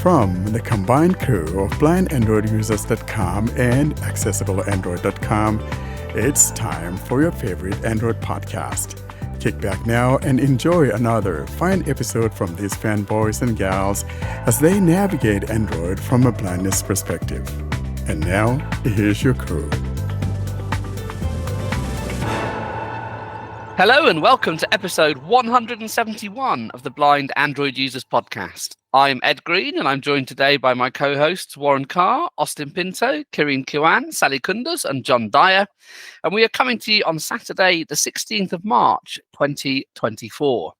From the combined crew of blindandroidusers.com and accessibleandroid.com, it's time for your favorite Android podcast. Kick back now and enjoy another fine episode from these fanboys and gals as they navigate Android from a blindness perspective. And now, here's your crew. Hello and welcome to episode 171 of the Blind Android Users podcast. I'm Ed Green and I'm joined today by my co-hosts Warren Carr, Austin Pinto, Kirin Kiwan, Sally Kundus and John Dyer. And we are coming to you on Saturday, the 16th of March, 2024.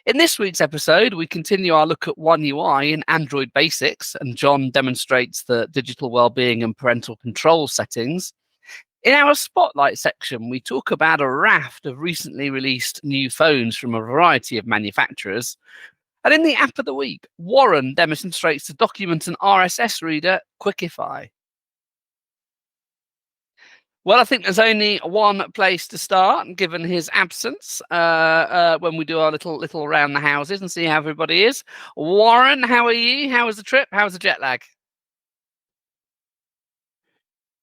In this week's episode, we continue our look at OneUI in Android Basics, and John demonstrates the Digital Wellbeing and Parental Control settings. In our Spotlight section, we talk about a raft of recently released new phones from a variety of manufacturers. And in the App of the Week, Warren demonstrates the document and RSS reader, Quickify. Well, I think there's only one place to start, given his absence, when we do our little around the houses and see how everybody is. Warren, how are you? How was the trip? How was the jet lag?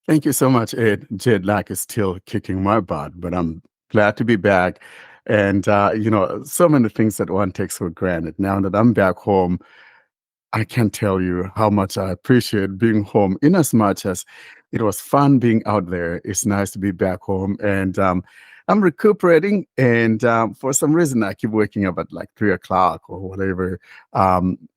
Thank you so much, Ed. Jet lag is still kicking my butt, but I'm glad to be back. And, so many things that one takes for granted. Now that I'm back home, I can't tell you how much I appreciate being home, in as much as it was fun being out there. It's nice to be back home. And I'm recuperating. And for some reason, I keep waking up at like 3 o'clock or whatever.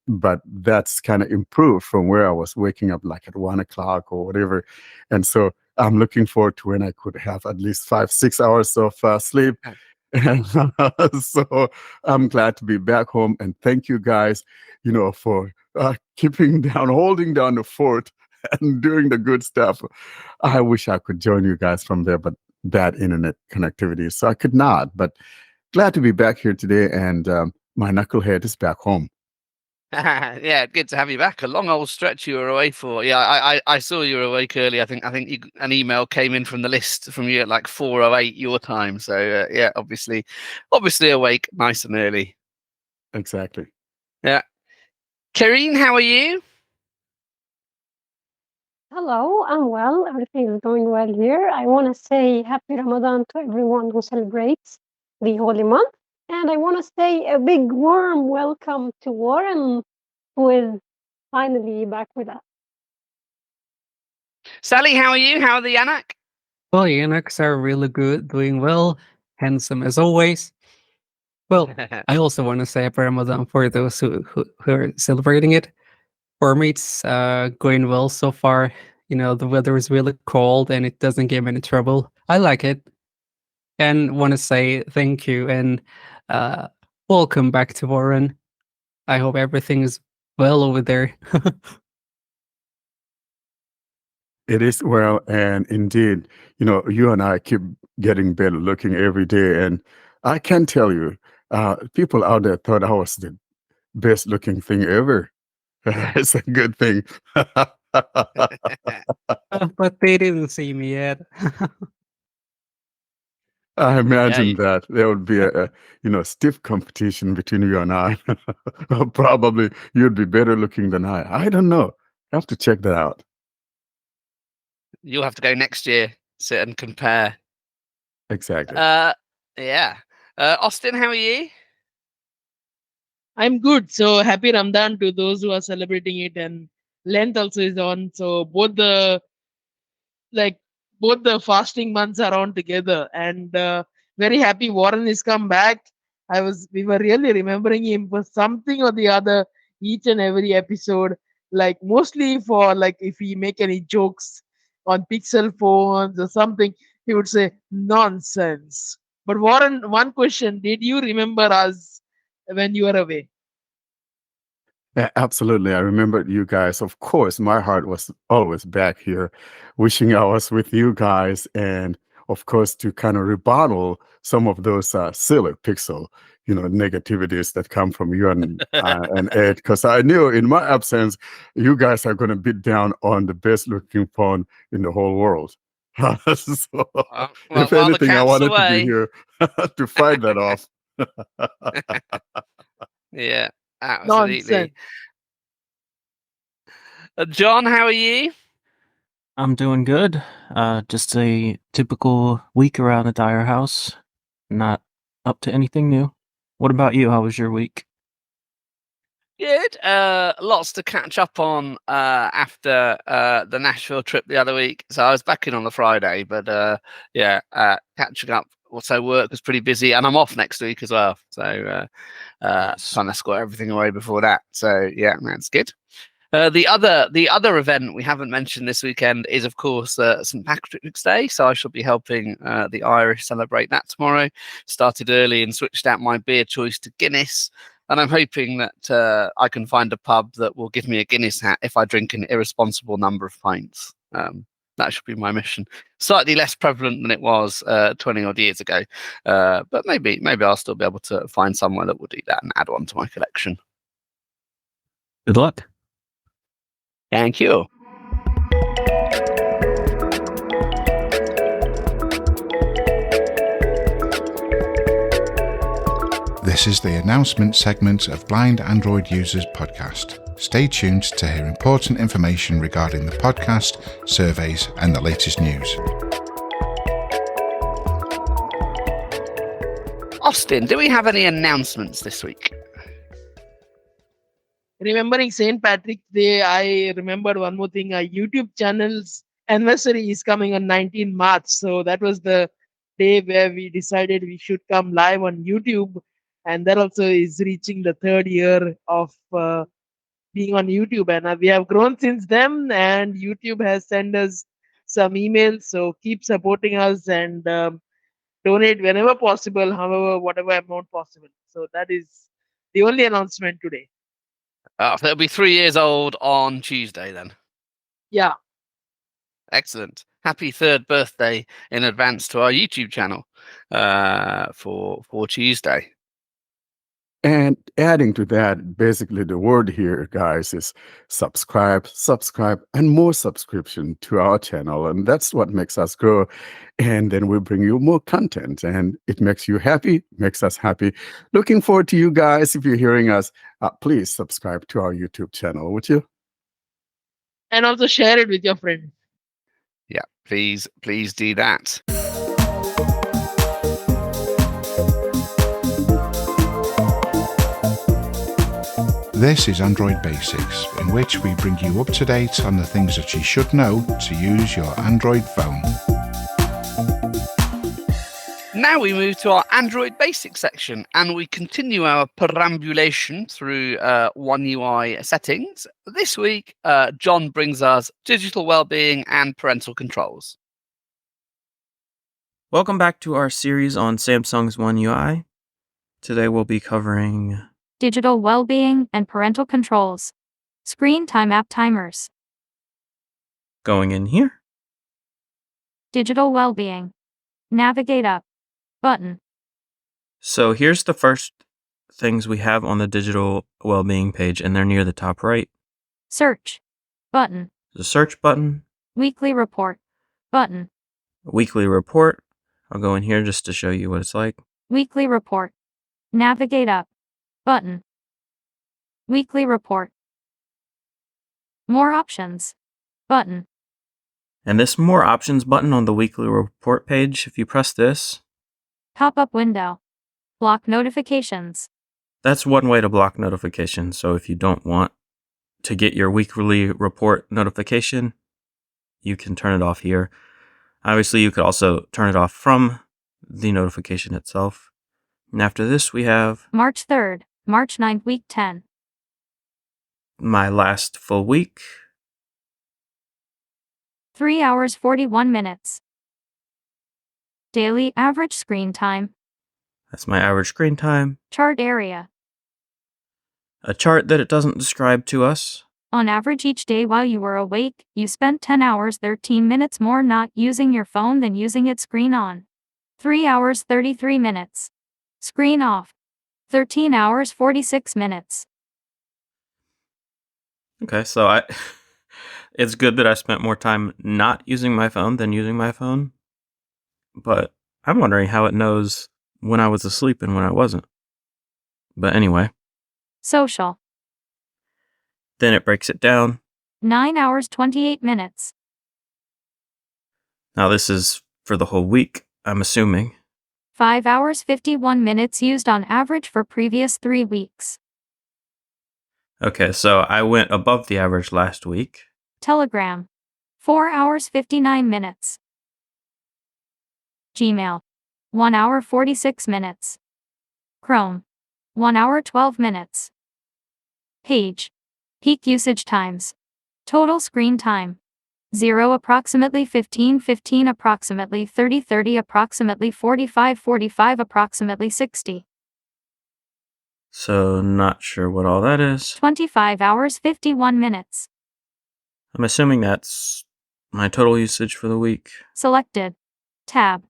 But that's kind of improved from where I was waking up like at 1 o'clock or whatever. And so I'm looking forward to when I could have at least 5-6 hours of sleep. And so I'm glad to be back home. And thank you guys, for holding down the fort and doing the good stuff. I wish I could join you guys from there, but bad internet connectivity, so I could not. But glad to be back here today, and my knucklehead is back home. Yeah, good to have you back. A long old stretch you were away for. Yeah, I saw you were awake early. I think an email came in from the list from you at like 4:08 your time. So yeah, obviously awake, nice and early. Exactly. Yeah. Kirin, how are you? Hello, I'm well. Everything is going well here. I want to say happy Ramadan to everyone who celebrates the holy month. And I want to say a big warm welcome to Warren, who is finally back with us. Sally, how are you? How are the Yanak? Well, Yanaks are really good, doing well, handsome as always. Well, I also want to say happy Ramadan for those who are celebrating it. For me, it's going well so far. The weather is really cold and it doesn't give me any trouble. I like it. And want to say thank you and welcome back to Warren. I hope everything is well over there. It is well, and indeed, you and I keep getting better looking every day. And I can tell you, people out there thought I was the best looking thing ever. It's a good thing. But they didn't see me yet. I imagine that there would be a stiff competition between you and I. Probably you'd be better looking than I. I don't know. I have to check that out. You'll have to go next year, sit and compare. Exactly. Yeah. Austin, how are you? I'm good. So happy Ramadan to those who are celebrating it, and Lent also is on. So both the fasting months are on together, and very happy Warren is come back. We were really remembering him for something or the other each and every episode, like mostly for like if he make any jokes on Pixel phones or something, he would say nonsense. But Warren, one question: did you remember us when you were away? Yeah, absolutely. I remember you guys. Of course, my heart was always back here, wishing I was with you guys, and of course, to kind of rebuttal some of those silly Pixel, negativities that come from you and Ed, because I knew in my absence, you guys are going to beat down on the best looking phone in the whole world. So, if anything, I wanted to be here to fight that off. Yeah, absolutely. Nonsense. John, how are you? I'm doing good. Just a typical week around the Dyer house. Not up to anything new. What about you? How was your week? Good. Lots to catch up on after the Nashville trip the other week. So I was back in on the Friday, but catching up. Also, work was pretty busy, and I'm off next week as well. So Nice. trying to square everything away before that. So yeah, that's good. The other event we haven't mentioned this weekend is, of course, St. Patrick's Day. So I shall be helping the Irish celebrate that tomorrow. Started early and switched out my beer choice to Guinness. And I'm hoping that I can find a pub that will give me a Guinness hat if I drink an irresponsible number of pints. That should be my mission. Slightly less prevalent than it was 20 odd years ago. But maybe I'll still be able to find somewhere that will do that and add one to my collection. Good luck. Thank you. This is the announcement segment of Blind Android Users podcast. Stay tuned to hear important information regarding the podcast, surveys, and the latest news. Austin, do we have any announcements this week? Remembering St. Patrick's Day, I remembered one more thing. Our YouTube channel's anniversary is coming on 19 March. So that was the day where we decided we should come live on YouTube. And that also is reaching the 3rd year of being on YouTube. And we have grown since then. And YouTube has sent us some emails. So keep supporting us and donate whenever possible, however, whatever amount possible. So that is the only announcement today. So it'll be 3 years old on Tuesday then. Yeah. Excellent. Happy 3rd birthday in advance to our YouTube channel for Tuesday. And adding to that, basically the word here, guys, is subscribe, and more subscription to our channel. And that's what makes us grow. And then we bring you more content. And it makes you happy, makes us happy. Looking forward to you guys. If you're hearing us, please subscribe to our YouTube channel, would you? And also share it with your friends. Yeah, please do that. This is Android Basics, in which we bring you up to date on the things that you should know to use your Android phone. Now we move to our Android Basics section, and we continue our perambulation through OneUI settings. This week, John brings us Digital Wellbeing and Parental Controls. Welcome back to our series on Samsung's OneUI. Today we'll be covering Digital Wellbeing and Parental Controls. Screen Time App Timers. going in here. Digital Wellbeing. Navigate up. Button. So here's the first things we have on the Digital Wellbeing page, and they're near the top right. Search. Button. The search button, Weekly Report. Button. weekly report. I'll go in here just to show you what it's like. Weekly Report. Navigate up. Button. Weekly Report. More options. Button. And this More Options button on the weekly report page, if you press this, Pop-up window. Block notifications. that's one way to block notifications. So if you don't want to get your weekly report notification, you can turn it off here. Obviously, you could also turn it off from the notification itself. And after this, we have March 3rd, March 9th, Week 10. my last full week. 3 hours 41 minutes. Daily average screen time. That's my average screen time. Chart area. A chart that it doesn't describe to us. On average each day while you were awake, you spent 10 hours 13 minutes more not using your phone than using its screen on. 3 hours 33 minutes. Screen off. 13 hours 46 minutes. Okay, so it's good that I spent more time not using my phone than using my phone. But I'm wondering how it knows when I was asleep and when I wasn't. But anyway, Social. then it breaks it down. 9 hours 28 minutes. Now, this is for the whole week, I'm assuming. 5 hours 51 minutes used on average for previous 3 weeks. Okay, so I went above the average last week. Telegram. 4 hours 59 minutes. Gmail. 1 hour 46 minutes. Chrome. 1 hour 12 minutes. Page. Peak usage times. Total screen time. 0 approximately 15 15 approximately 30 30 approximately 45 45 approximately 60. So, not sure what all that is. 25 hours 51 minutes. I'm assuming that's my total usage for the week. Selected. Tab.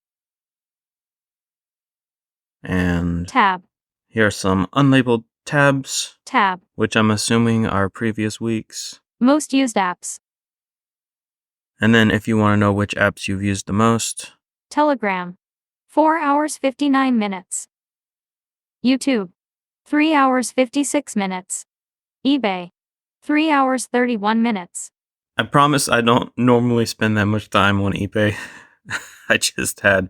And Tab. here are some unlabeled tabs, Tab. which I'm assuming are previous weeks. Most used apps. And then if you want to know which apps you've used the most, Telegram. 4 hours 59 minutes. YouTube. 3 hours 56 minutes. eBay. 3 hours 31 minutes. I promise I don't normally spend that much time on eBay. I just had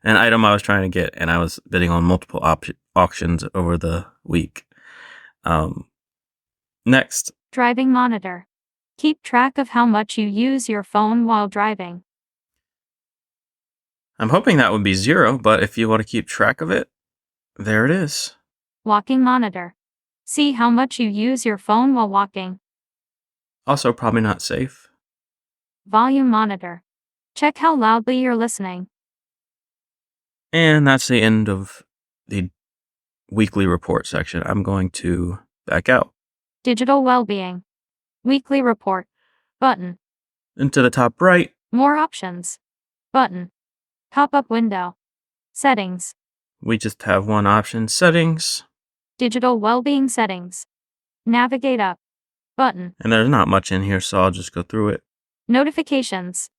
an item I was trying to get, and I was bidding on multiple auctions over the week. Next, Driving monitor. Keep track of how much you use your phone while driving. I'm hoping that would be 0, but if you want to keep track of it, there it is. Walking monitor. See how much you use your phone while walking. Also, probably not safe. Volume monitor. Check how loudly you're listening. And that's the end of the weekly report section. I'm going to back out. Digital Wellbeing. Weekly report. Button. Into the top right, More options. Button. Pop-up window. Settings. we just have one option, settings. Digital Wellbeing settings. Navigate up. Button. And there's not much in here, so I'll just go through it. Notifications.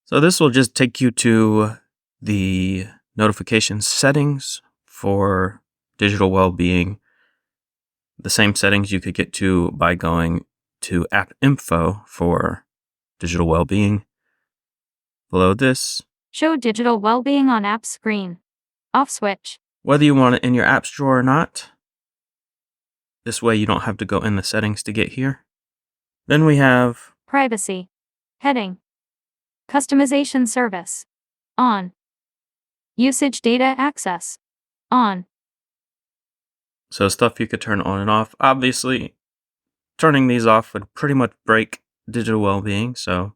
So this will just take you to the notification settings for digital well-being. The same settings you could get to by going to app info for digital well-being. Below this, Show digital well-being on app screen. Off switch. whether you want it in your apps drawer or not. This way you don't have to go in the settings to get here. Then we have Privacy. Heading. Customization service. On. Usage data access. On. so stuff you could turn on and off. Obviously, turning these off would pretty much break digital well-being, so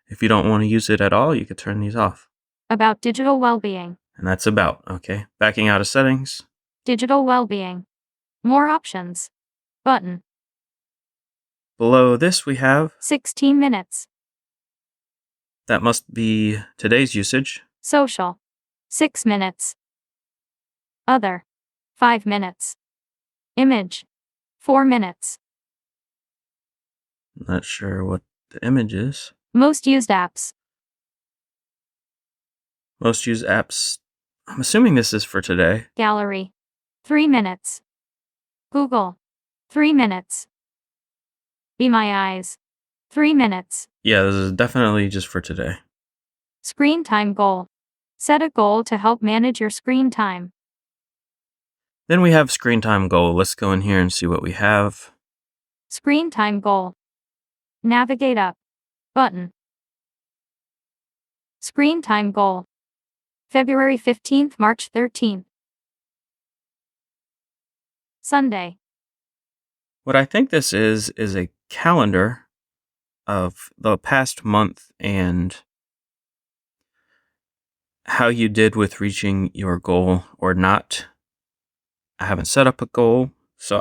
if you don't want to use it at all, you could turn these off. About digital well-being. And that's about, okay? Backing out of settings. Digital well-being. More options. Button. Below this we have, 16 minutes. that must be today's usage. Social. 6 minutes. Other. 5 minutes. Image. 4 minutes. Not sure what the image is. Most used apps. Most used apps. I'm assuming this is for today. Gallery. 3 minutes. Google. 3 minutes. Be My Eyes. 3 minutes. Yeah, this is definitely just for today. Screen time goal. Set a goal to help manage your screen time. Then we have screen time goal. Let's go in here and see what we have. Screen time goal. Navigate up. Button. Screen time goal. February 15th, March 13th. Sunday. What I think this is a calendar of the past month and how you did with reaching your goal or not. I haven't set up a goal, so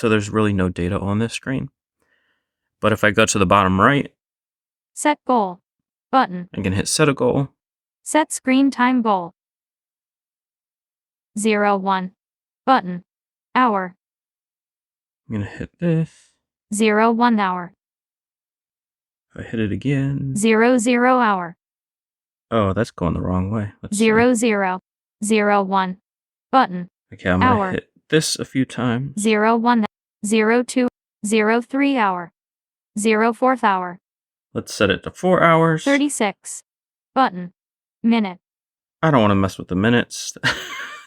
there's really no data on this screen. But if I go to the bottom right, Set goal. Button. I can hit set a goal. Set screen time goal. 01. Button. Hour. I'm going to hit this. 01 hour. If I hit it again. 00 hour. Oh, that's going the wrong way. Let's see. 01. Button. Okay, I'm hour. going to hit this a few times. 01. 02. 03 hour. 04th hour. Let's set it to 4 hours. 36. Button. Minute. I don't want to mess with the minutes.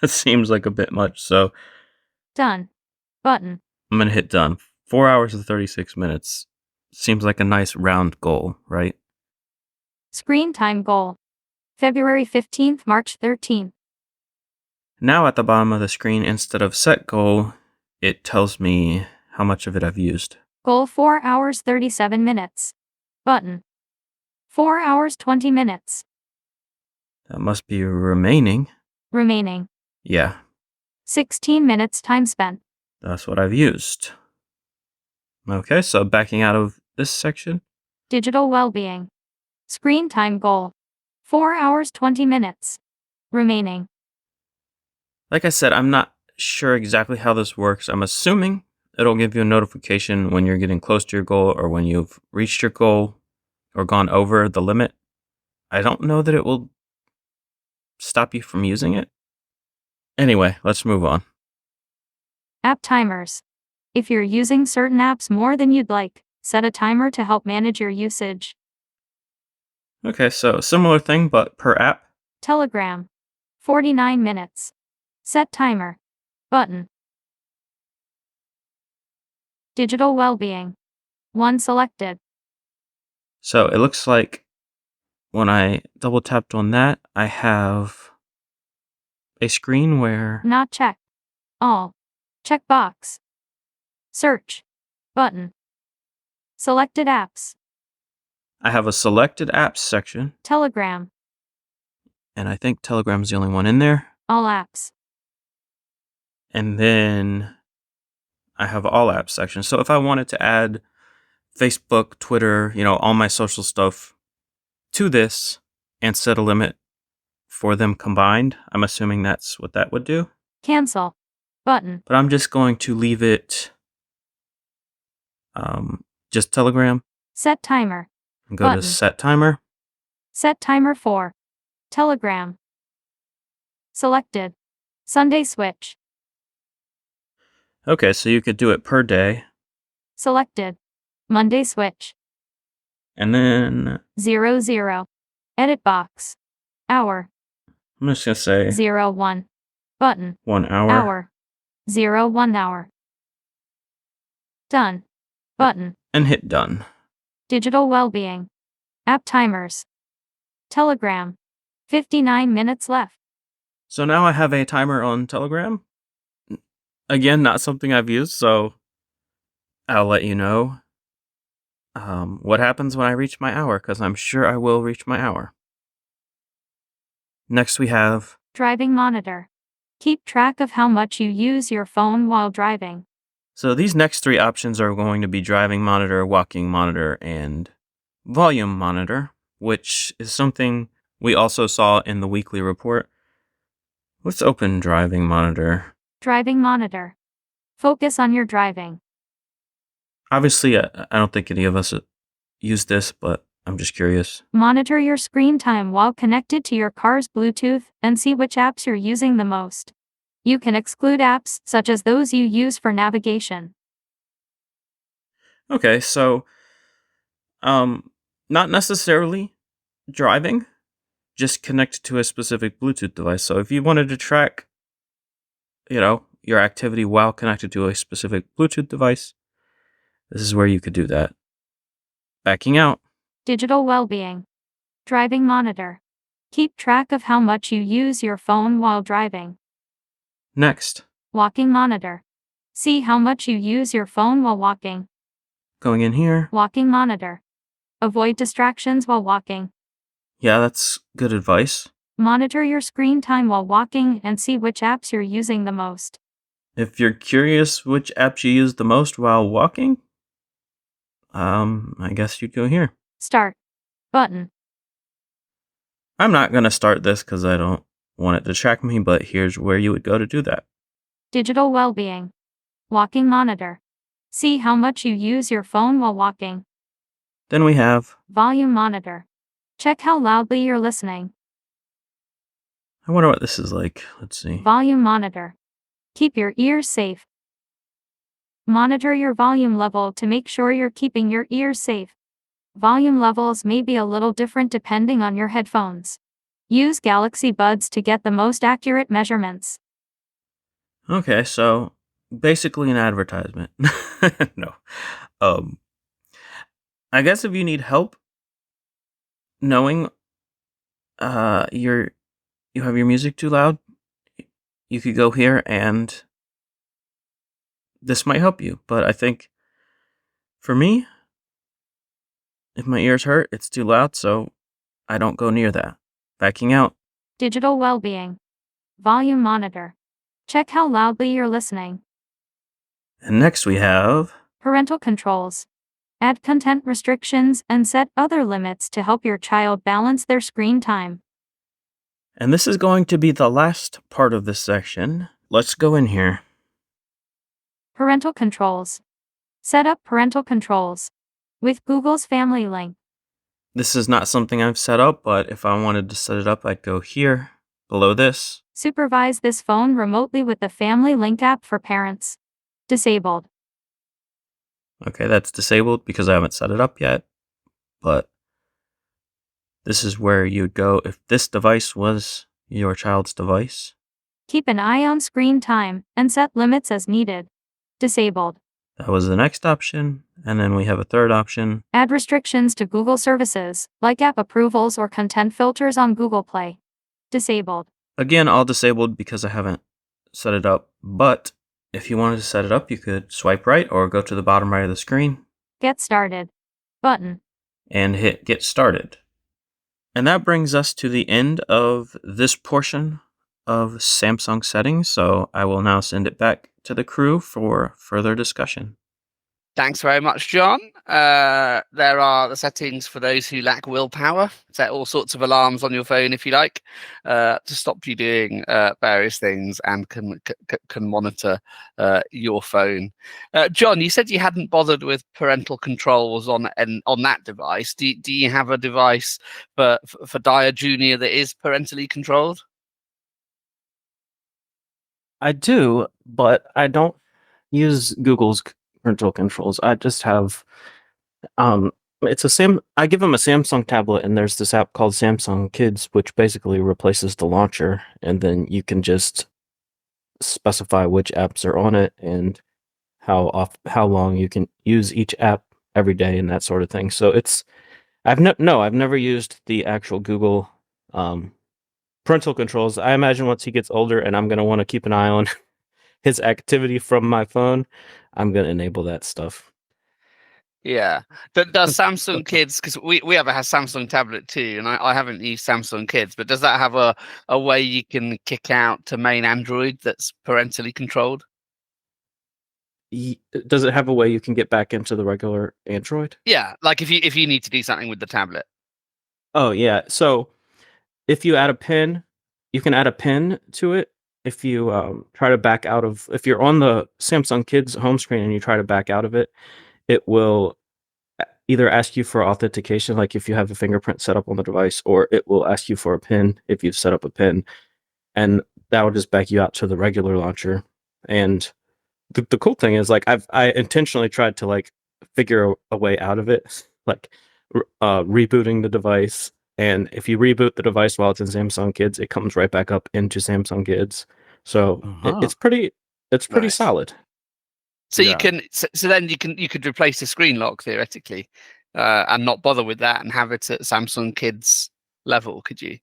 It seems like a bit much, so Done. Button. I'm going to hit done. 4 hours and 36 minutes. Seems like a nice round goal, right? Screen time goal. February 15th, March 13th. Now at the bottom of the screen, instead of set goal, it tells me how much of it I've used. Goal 4 hours 37 minutes. Button. 4 hours 20 minutes. That must be remaining. Remaining. Yeah, 16 minutes time spent. that's what I've used. Okay, so backing out of this section. Digital Wellbeing. Screen time goal. 4 hours 20 minutes. Remaining. Like I said, I'm not sure exactly how this works. I'm assuming it'll give you a notification when you're getting close to your goal or when you've reached your goal or gone over the limit. I don't know that it will stop you from using it. Anyway, let's move on. App timers. If you're using certain apps more than you'd like, set a timer to help manage your usage. Okay, so similar thing, but per app. Telegram. 49 minutes. Set timer. Button. Digital Wellbeing. 1 selected. So it looks like when I double tapped on that, I have a screen where Not checked. All. Checkbox. Search. Button. Selected apps. I have a selected apps section, Telegram. and I think Telegram's the only one in there. All apps. And then I have all apps section. So if I wanted to add Facebook, Twitter, all my social stuff to this and set a limit for them combined, I'm assuming that's what that would do. Cancel. Button. But I'm just going to leave it just Telegram Set timer. and go Button. to set timer. Set timer 4. Telegram. Selected. Sunday switch. Okay, so you could do it per day. Selected. Monday switch. And then 00. Edit box. Hour. I'm just going to say 01. Button. 1 hour. Hour. 01 hour. Done. Button. And hit done. Digital Wellbeing. App timers. Telegram. 59 minutes left. So now I have a timer on Telegram. Again, not something I've used, so I'll let you know what happens when I reach my hour, because I'm sure I will reach my hour. Next we have Driving monitor. Keep track of how much you use your phone while driving. So these next 3 options are going to be driving monitor, walking monitor, and volume monitor, which is something we also saw in the weekly report. Let's open driving monitor. Driving monitor. Focus on your driving. Obviously, I don't think any of us use this, but I'm just curious. Monitor your screen time while connected to your car's Bluetooth and see which apps you're using the most. You can exclude apps such as those you use for navigation. Okay, so not necessarily driving, just connect to a specific Bluetooth device. So if you wanted to track, your activity while connected to a specific Bluetooth device, this is where you could do that. Backing out. Digital Wellbeing. Driving monitor. Keep track of how much you use your phone while driving. Next. Walking monitor. See how much you use your phone while walking. Going in here. Walking monitor. Avoid distractions while walking. Yeah, that's good advice. Monitor your screen time while walking and see which apps you're using the most. If you're curious which apps you use the most while walking, I guess you'd go here. Start. Button. I'm not going to start this because I don't want it to track me, but here's where you would go to do that. Digital Wellbeing. Walking monitor. See how much you use your phone while walking. Then we have Volume monitor. Check how loudly you're listening. I wonder what this is like. Let's see. Volume monitor. Keep your ears safe. Monitor your volume level to make sure you're keeping your ears safe. Volume levels may be a little different depending on your headphones. Use Galaxy Buds to get the most accurate measurements. Okay, so basically an advertisement. No. I guess if you need help knowing you have your music too loud, you could go here and this might help you. But I think for me, if my ears hurt, it's too loud, so I don't go near that. Backing out. Digital Wellbeing. Volume Monitor. Check how loudly you're listening. And next we have Parental Controls. Add content restrictions and set other limits to help your child balance their screen time. and this is going to be the last part of this section. Let's go in here. Parental Controls. Set up parental controls with Google's Family Link. This is not something I've set up, but if I wanted to set it up, I'd go here, below this. Supervise this phone remotely with the Family Link app for parents. Disabled. Okay, that's disabled because I haven't set it up yet, but this is where you'd go if this device was your child's device. Keep an eye on screen time and set limits as needed. Disabled. That was the next option, and then we have a third option. Add restrictions to Google services, like app approvals or content filters on Google Play. Disabled. Again, all disabled because I haven't set it up, but if you wanted to set it up, you could swipe right or go to the bottom right of the screen Get started. Button. and hit get started. And that brings us to the end of this portion of Samsung settings, so I will now send it back to the crew for further discussion. Thanks very much, John. There are the settings for those who lack willpower. Set all sorts of alarms on your phone if you like to stop you doing various things and can monitor your phone. John, you said you hadn't bothered with parental controls on that device. Do you have a device for Dyer Junior that is parentally controlled? I do, but I don't use Google's parental controls. I just have it's I give them a Samsung tablet, and there's this app called Samsung Kids, which basically replaces the launcher, and then you can just specify which apps are on it and how long you can use each app every day and that sort of thing. So I've never used the actual Google parental controls. I imagine once he gets older and I'm going to want to keep an eye on his activity from my phone, I'm going to enable that stuff. Yeah. Does Samsung Kids, because we have a Samsung tablet too, and I haven't used Samsung Kids, but does that have a way you can kick out to main Android that's parentally controlled? Does it have a way you can get back into the regular Android? Yeah, like if you need to do something with the tablet. Oh, yeah. So if you add a pin, you can add a pin to it. If you try to back out of, if you're on the Samsung Kids home screen and you try to back out of it, it will either ask you for authentication, like if you have a fingerprint set up on the device, or it will ask you for a pin if you've set up a pin, and that will just back you out to the regular launcher. And the cool thing is, like, I intentionally tried to like figure a way out of it, like rebooting the device. And if you reboot the device while it's in Samsung Kids, it comes right back up into Samsung Kids. So it's pretty Nice. solid. So Yeah. you can, so then you could replace the screen lock theoretically, and not bother with that and have it at Samsung Kids level, could you?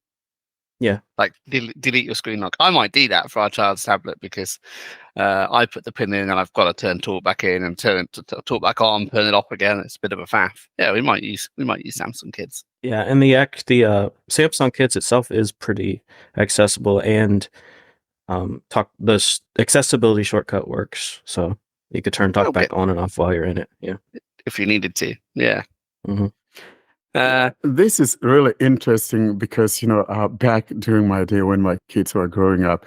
Yeah. Like delete your screen lock. I might do that for our child's tablet because I put the pin in and I've got to turn talk back in and turn talk back on, turn it off again. It's a bit of a faff. Yeah, we might use Samsung Kids. Yeah, and the Samsung Kids itself is pretty accessible, and the accessibility shortcut works, so you could turn talk back on and off while you're in it. Yeah, if you needed to. Yeah. Mhm. This is really interesting because, back during my day when my kids were growing up,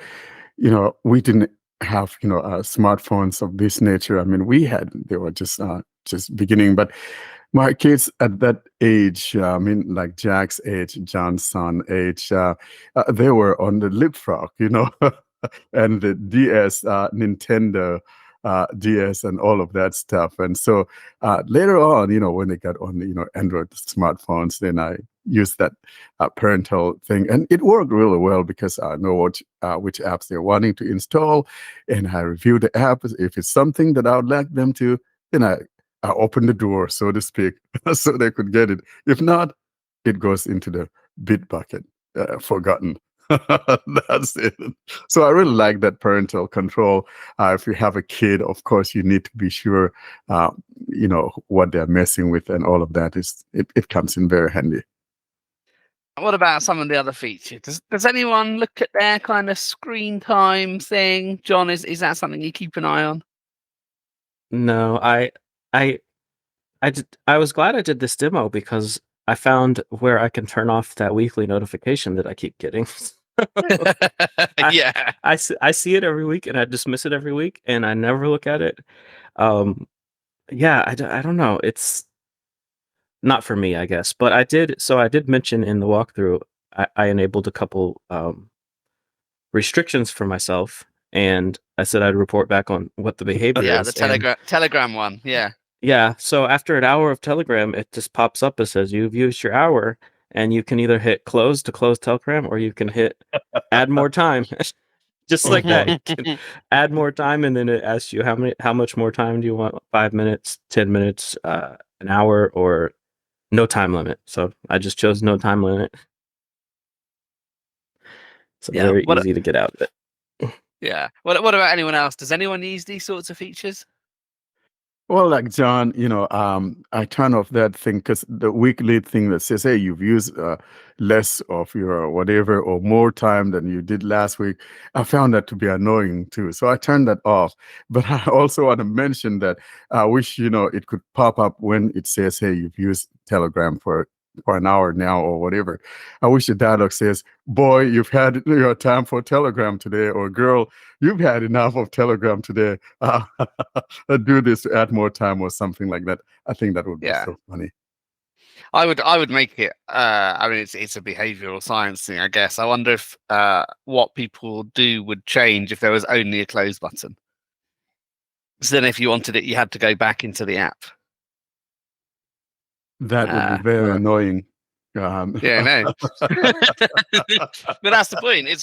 we didn't have, smartphones of this nature. I mean, they were just beginning, but my kids at that age, like Jack's age, John's son age, they were on the leapfrog, and the DS, Nintendo, DS and all of that stuff. And so later on, when they got on, Android smartphones, then I used that parental thing, and it worked really well because I know which apps they're wanting to install, and I review the app. If it's something that I would like them to, then I open the door, so to speak, so they could get it. If not, it goes into the bit bucket, forgotten. That's it. So I really like that parental control. If you have a kid, of course, you need to be sure, what they're messing with, and all of that it comes in very handy. What about some of the other features? Does anyone look at their kind of screen time thing? John, is that something you keep an eye on? No, I was glad I did this demo because I found where I can turn off that weekly notification that I keep getting. Yeah. I see it every week and I dismiss it every week and I never look at it. Yeah, I don't know. It's not for me, I guess. But I did mention in the walkthrough, I enabled a couple restrictions for myself, and I said I'd report back on what the behavior Yeah, is. the Telegram one. Yeah. Yeah. So after an hour of Telegram, it just pops up. It says you've used your hour, and you can either hit close to close Telegram, or you can hit add more time. Just like that. You can add more time, and then it asks you how much more time do you want? 5 minutes, 10 minutes, an hour, or no time limit. So I just chose no time limit. So Yeah, very easy to get out of it. Yeah. What about anyone else? Does anyone use these sorts of features? Well, like John, I turn off that thing because the weekly thing that says, hey, you've used less of your whatever or more time than you did last week. I found that to be annoying too. So I turned that off. But I also want to mention that I wish, it could pop up when it says, hey, you've used Telegram for an hour now or whatever. I wish the dialogue says, boy, you've had your time for Telegram today, or girl, you've had enough of Telegram today. Do this to add more time or something like that. I think that would be so funny. I would make it. I mean, it's a behavioral science thing, I guess. I wonder if what people do would change if there was only a close button. So then, if you wanted it, you had to go back into the app. That would be very annoying. Yeah, no. But that's the point. It's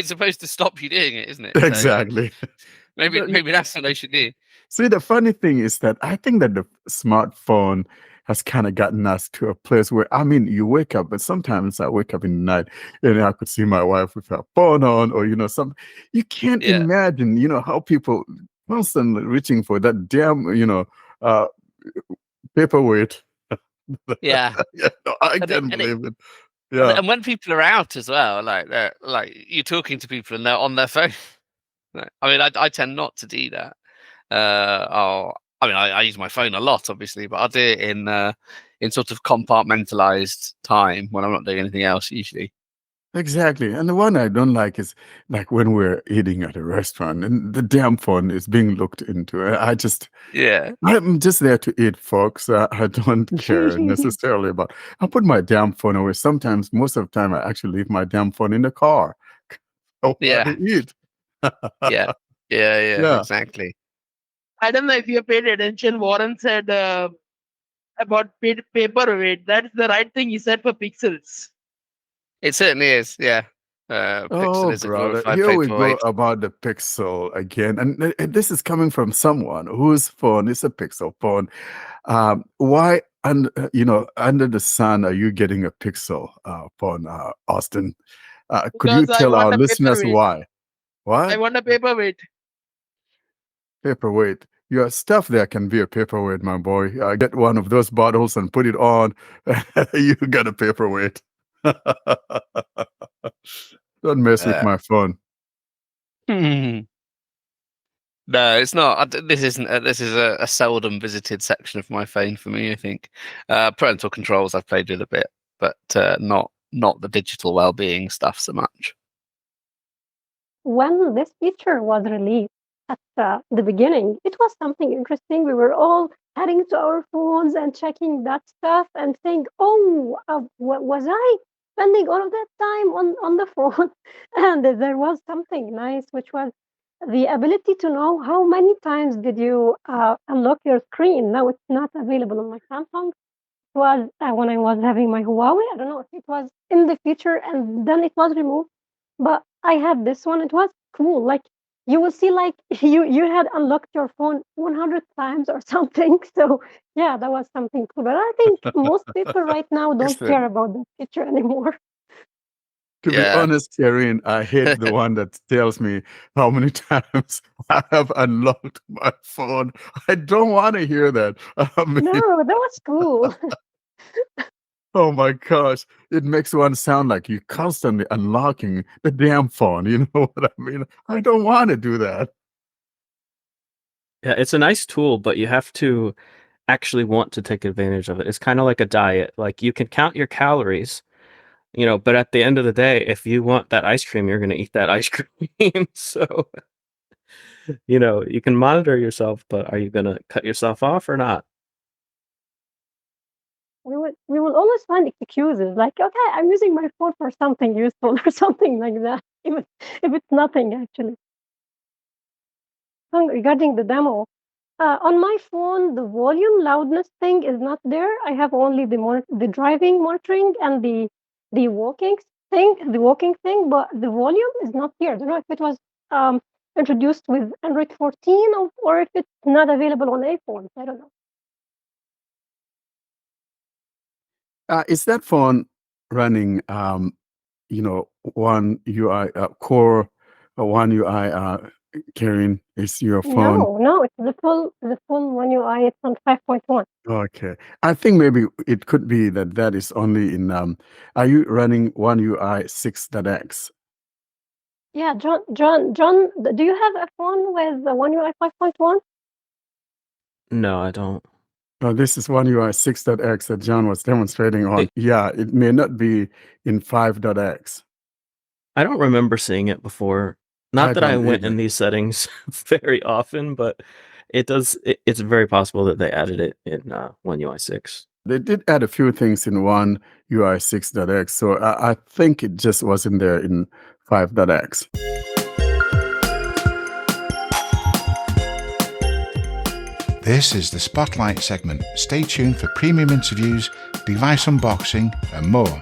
supposed to stop you doing it, isn't it? Exactly. So maybe that's what they should do. See, the funny thing is that I think that the smartphone has kind of gotten us to a place where, I mean, you wake up, but sometimes I wake up in the night and I could see my wife with her phone on, or, something. You can't imagine, how people constantly reaching for that damn, paperweight. Yeah. I can't believe it. Yeah. And when people are out as well, like you're talking to people and they're on their phone. I mean, I tend not to do that. I use my phone a lot, obviously, but I'll do it in sort of compartmentalized time when I'm not doing anything else usually. Exactly. And the one I don't like is like when we're eating at a restaurant and the damn phone is being looked into. I'm just there to eat, folks. I don't care necessarily about. I put my damn phone away. Sometimes, most of the time, I actually leave my damn phone in the car. To eat. Yeah, exactly. I don't know if you paid attention. Warren said about paperweight. That's the right thing he said for pixels. It certainly is, yeah. Oh, brother, here we go about the Pixel again. And this is coming from someone whose phone is a Pixel phone. Why, under the sun, are you getting a Pixel phone, Austin? Could you tell our listeners why? What? I want a paperweight. Paperweight. Your stuff there can be a paperweight, my boy. Get one of those bottles and put it on. You got a paperweight. Don't mess with my phone. No, it's not. This isn't. This is a seldom visited section of my phone for me. I think parental controls I've played with a bit, but not the digital well-being stuff so much. When this feature was released at the beginning, it was something interesting. We were all heading to our phones and checking that stuff and think, oh, what was I spending all of that time on the phone? And there was something nice, which was the ability to know how many times did you unlock your screen. Now it's not available on my Samsung. It was when I was having my Huawei. I don't know if it was in the future and then it was removed, but I had this one. It was cool. Like you will see, like you had unlocked your phone 100 times or something. So yeah, that was something cool. But I think most people right now don't Listen, care about the feature anymore. to be Yeah. honest, Karen, I hate the one that tells me how many times I have unlocked my phone. I don't want to hear that. I mean, No, that was cool. oh my gosh, it makes one sound like you're constantly unlocking the damn phone. You know what I mean? I don't want to do that. Yeah, it's a nice tool, but you have to actually want to take advantage of it. It's kind of like a diet. Like you can count your calories, but at the end of the day, if you want that ice cream, you're going to eat that ice cream. So, you can monitor yourself, but are you going to cut yourself off or not? We will always find excuses like, okay, I'm using my phone for something useful or something like that, even if it's nothing actually. Regarding the demo, on my phone, the volume loudness thing is not there. I have only the driving monitoring and the walking thing, but the volume is not here. I don't know if it was um, introduced with Android 14 or if it's not available on iPhones. I don't know. Is that phone running, One UI core, One UI? Karen, is your phone? No, it's the full OneUI. It's on 5.1. Okay. I think maybe it could be that is only in, are you running One UI 6.x? Yeah, John, do you have a phone with the OneUI 5.1? No, I don't. No, this is One UI 6.x that John was demonstrating on. It- Yeah, it may not be in 5.x. I don't remember seeing it before. Not I that I don't went in either. these settings very often, but it's very possible that they added it in One UI 6. They did add a few things in One UI 6.x, so I think it just wasn't there in 5.x. This is the Spotlight segment. Stay tuned for premium interviews, device unboxing, and more.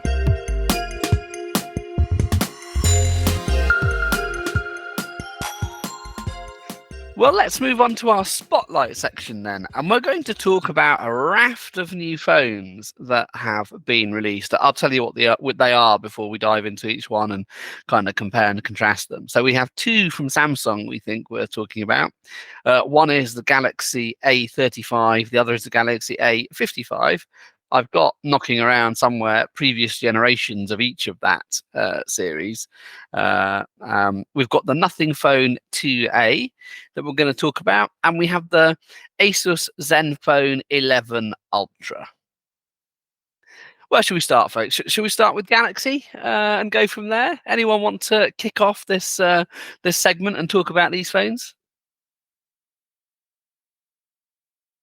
Well, let's move on to our spotlight section then. And we're going to talk about a raft of new phones that have been released. I'll tell you what they are before we dive into each one and kind of compare and contrast them. So we have two from Samsung we think we're talking about. One is the Galaxy A35. The other is the Galaxy A55. I've got knocking around somewhere previous generations of each of that series. We've got the Nothing Phone 2A that we're going to talk about, and we have the Asus Zenfone 11 Ultra. Where should we start, folks? Should we start with Galaxy and go from there? Anyone want to kick off this segment and talk about these phones?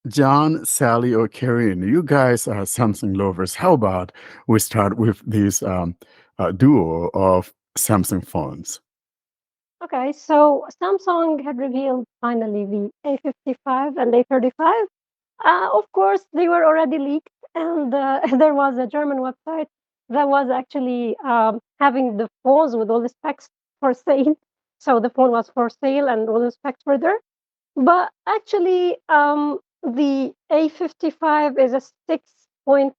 John, Sally, or Karen, you guys are Samsung lovers. How about we start with this duo of Samsung phones? Okay, so Samsung had revealed finally the A55 and A35. Of course, they were already leaked, and there was a German website that was actually having the phones with all the specs for sale. So the phone was for sale, and all the specs were there. But actually, the A55 is a 6.6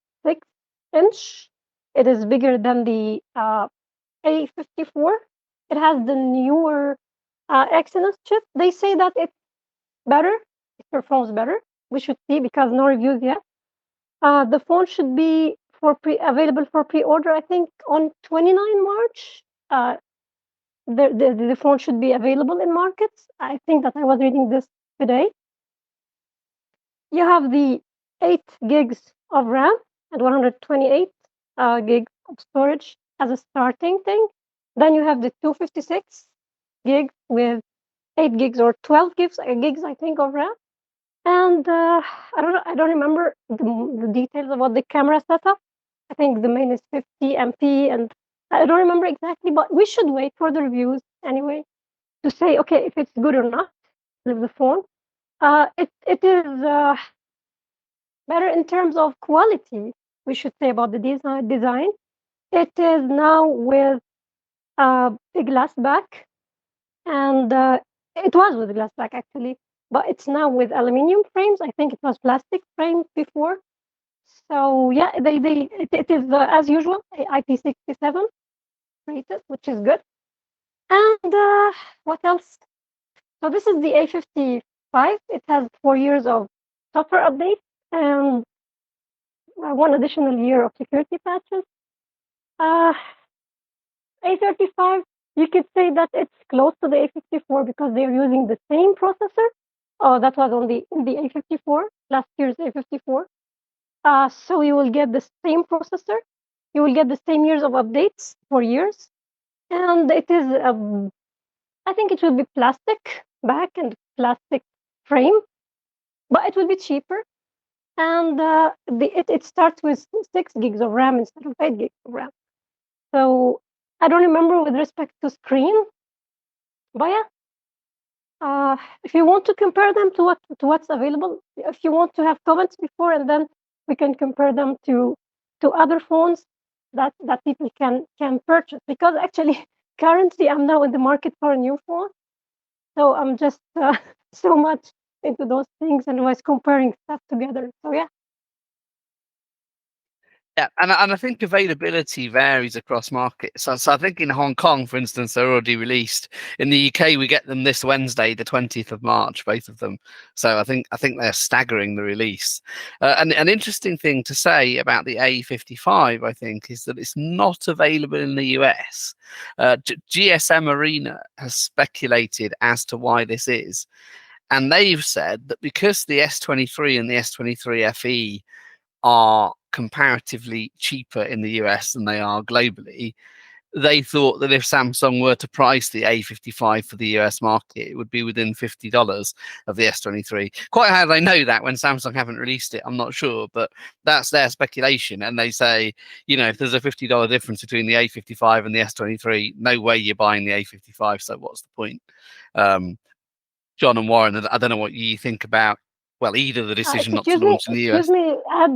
inch. It is bigger than the A54. It has the newer Exynos chip. They say that it's better. It performs better. We should see because no reviews yet. The phone should be available for pre-order. I think on 29 March. The phone should be available in markets. I think that I was reading this today. You have the 8 gigs of RAM and 128 gigs of storage as a starting thing. Then you have the 256 gigs with 8 gigs or 12 gigs, I think, of RAM. And I don't remember the details about the camera setup. I think the main is 50 MP, and I don't remember exactly, but we should wait for the reviews anyway. to say, okay, if it's good or not with the phone. It is better in terms of quality, we should say, about the design. It is now with a glass back, and it was with glass back actually, but it's now with aluminum frames. I think it was plastic frames before. So yeah, it is as usual IP67 rated, which is good. And what else? So this is the A55. It has 4 years of software updates and 1 additional year of security patches. A35, you could say that it's close to the A54 because they're using the same processor. Oh, that was on the A54, last year's A54. So you will get the same processor. You will get the same years of updates for years. And it is, I think it will be plastic back and plastic frame, but it will be cheaper. And it starts with 6 gigs of RAM instead of 8 gigs of RAM. So I don't remember with respect to screen, but yeah, if you want to compare them to what's available, if you want to have comments before, and then we can compare them to other phones that people can purchase. Because actually, currently, I'm now in the market for a new phone, so I'm just so much into those things and was comparing stuff together. So yeah. Yeah, and I think availability varies across markets. So I think in Hong Kong, for instance, they're already released. In the UK, we get them this Wednesday, the 20th of March, both of them. So I think they're staggering the release. And an interesting thing to say about the A55, I think, is that it's not available in the US. GSM Arena has speculated as to why this is. And they've said that because the S23 and the S23 FE are comparatively cheaper in the US than they are globally, they thought that if Samsung were to price the A55 for the US market, it would be within $50 of the S23. Quite how they know that when Samsung haven't released it, I'm not sure, but that's their speculation. And they say, if there's a $50 difference between the A55 and the S23, no way you're buying the A55. So what's the point? John and Warren, I don't know what you think about, well, either the decision not to launch in the US. Excuse me, I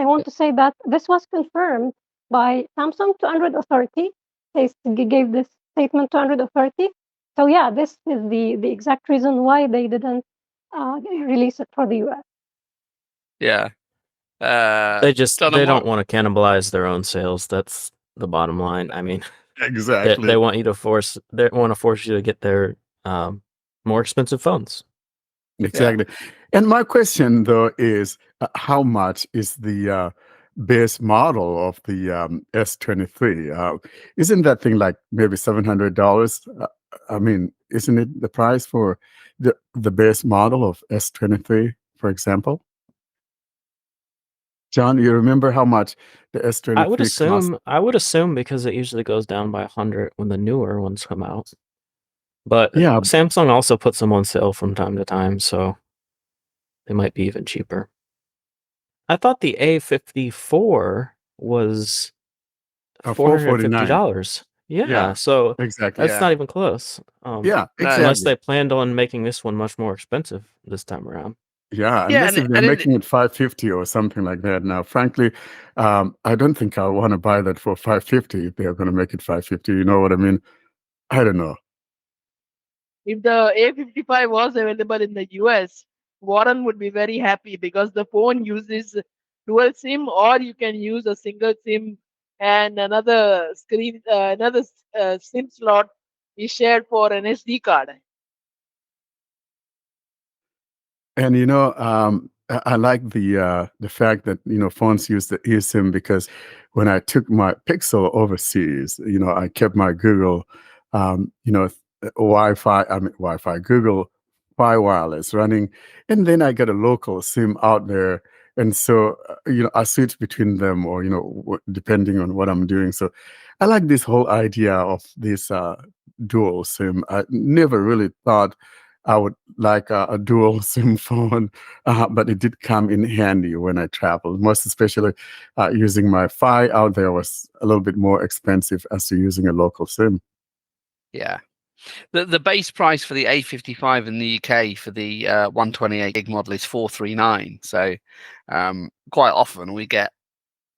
want to say that this was confirmed by Samsung to Android Authority. They gave this statement to Android Authority. So yeah, this is the exact reason why they didn't release it for the US. Yeah. They don't want to cannibalize their own sales. That's the bottom line. I mean, Exactly. they want you to force you to get their more expensive phones. Exactly. Yeah. And my question, though, is how much is the base model of the S23? Isn't that thing like maybe $700? I mean, isn't it the price for the base model of S23, for example? John, you remember how much the S23 cost? I would assume because it usually goes down by 100 when the newer ones come out. But yeah, Samsung also puts them on sale from time to time, so they might be even cheaper. I thought the A54 was $450. Yeah, so exactly. That's not even close. Yeah, exactly. Unless they planned on making this one much more expensive this time around. Yeah, unless if they're making it $550 or something like that. Now, frankly, I don't think I want to buy that for $550 if they're going to make it $550. You know what I mean? I don't know. If the A55 was available in the US, Warren would be very happy because the phone uses dual SIM, or you can use a single SIM and another SIM slot is shared for an SD card. And I like the fact that phones use the eSIM, because when I took my Pixel overseas, I kept my Google, Wi-Fi, Google Fi Wireless running, and then I got a local SIM out there, and so I switch between them, or depending on what I'm doing. So I like this whole idea of this dual SIM. I never really thought I would like a dual SIM phone, but it did come in handy when I traveled. Most especially, using my Fi out there was a little bit more expensive as to using a local SIM. Yeah. The base price for the A55 in the UK for the 128 gig model is 439. So quite often we get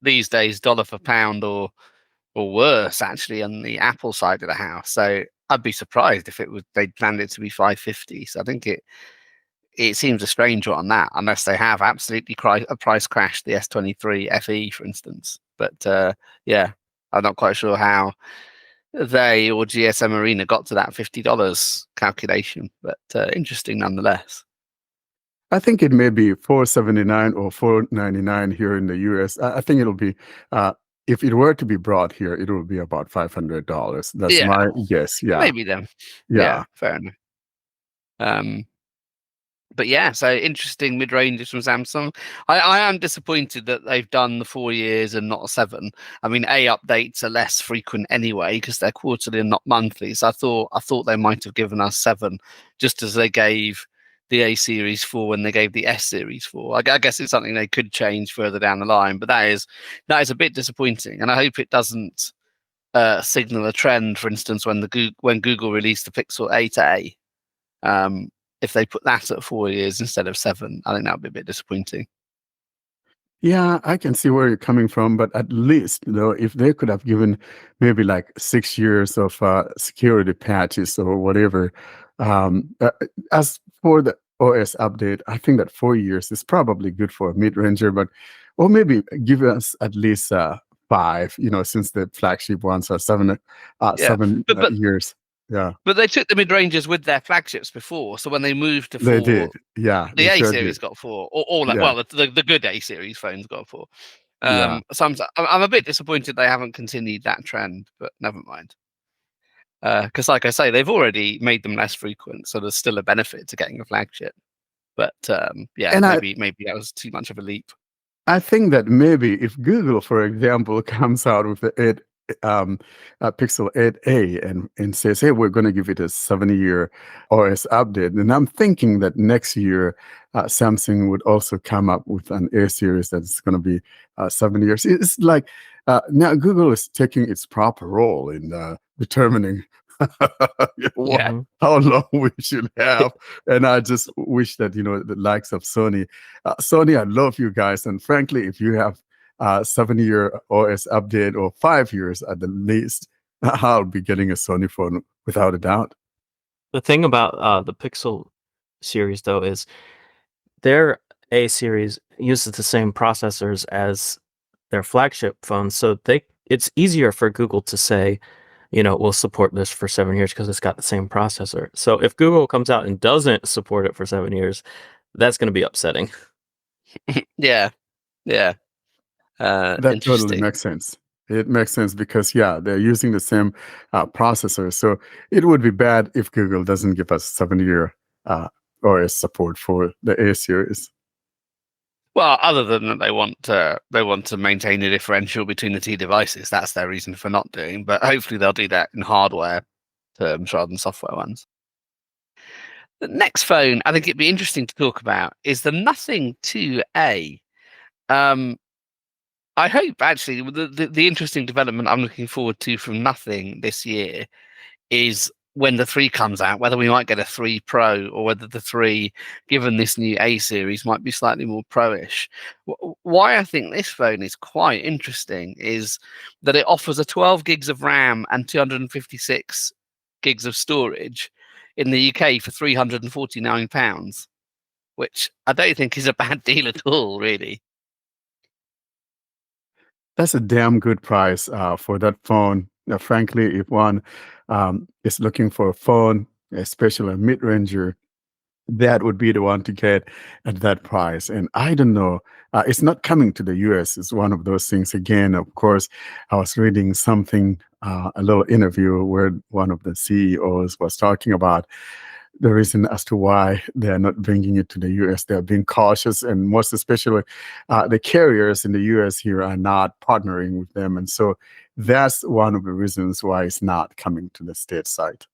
these days dollar for pound or worse actually on the Apple side of the house. So I'd be surprised if they planned it to be 550. So I think it seems a strange one on that, unless they have absolutely price crashed the S23 FE, for instance. But yeah, I'm not quite sure how they or GSM Arena got to that $50 calculation, but interesting nonetheless. I think it may be 479 or 499 here in the US. I think it'll be if it were to be brought here, it will be about $500. That's Yeah. my guess. Yeah. Maybe then. Yeah. Fair enough. But yeah, so interesting mid-ranges from Samsung. I am disappointed that they've done the 4 years and not 7. I mean, updates are less frequent anyway because they're quarterly and not monthly. So I thought they might have given us 7, just as they gave the A series 4 when they gave the S series 4. I guess it's something they could change further down the line, but that is a bit disappointing, and I hope it doesn't signal a trend. For instance, when Google released the Pixel 8a. If they put that at 4 years instead of 7, I think that would be a bit disappointing. Yeah, I can see where you're coming from, but at least, if they could have given maybe like 6 years of security patches or whatever. As for the OS update, I think that 4 years is probably good for a mid-ranger, or maybe give us at least 5, since the flagship ones are 7 years. Yeah, but they took the mid-ranges with their flagships before. So when they moved to 4, they did. Yeah, the A sure series did. got 4, or Yeah. well, the good A series phones got 4. Yeah. So I'm a bit disappointed they haven't continued that trend, but never mind. Because, like I say, they've already made them less frequent, so there's still a benefit to getting a flagship. But yeah, And maybe that was too much of a leap. I think that maybe if Google, for example, comes out with the Pixel 8a and says, "Hey, we're going to give it a 7-year OS update," then I'm thinking that next year Samsung would also come up with an A series that's going to be 7 years. It's like now Google is taking its proper role in determining Yeah. how long we should have. And I just wish that, the likes of Sony, I love you guys. And frankly, if you have 7-year OS update or 5 years at the least, I'll be getting a Sony phone without a doubt. The thing about the Pixel series, though, is their A series uses the same processors as their flagship phones, so it's easier for Google to say, we'll support this for 7 years because it's got the same processor. So if Google comes out and doesn't support it for 7 years, that's going to be upsetting. Yeah. That totally Interesting. makes sense. It makes sense because, they're using the same processor. So it would be bad if Google doesn't give us 7-year OS support for the A series. Well, other than that, they want to maintain the differential between the two devices. That's their reason for not doing. But hopefully, they'll do that in hardware terms rather than software ones. The next phone I think it'd be interesting to talk about is the Nothing 2A. I hope actually the interesting development I'm looking forward to from Nothing this year is when the 3 comes out, whether we might get a 3 Pro or whether the 3, given this new A series, might be slightly more pro-ish. Why I think this phone is quite interesting is that it offers a 12 gigs of RAM and 256 gigs of storage in the UK for £349, which I don't think is a bad deal at all, really. That's a damn good price for that phone. Now, frankly, if one is looking for a phone, especially a mid-ranger, that would be the one to get at that price. And I don't know, it's not coming to the US. It's one of those things. Again, of course, I was reading something, a little interview where one of the CEOs was talking about the reason as to why they're not bringing it to the US. They're being cautious, and most especially the carriers in the US here are not partnering with them. And so that's one of the reasons why it's not coming to the stateside.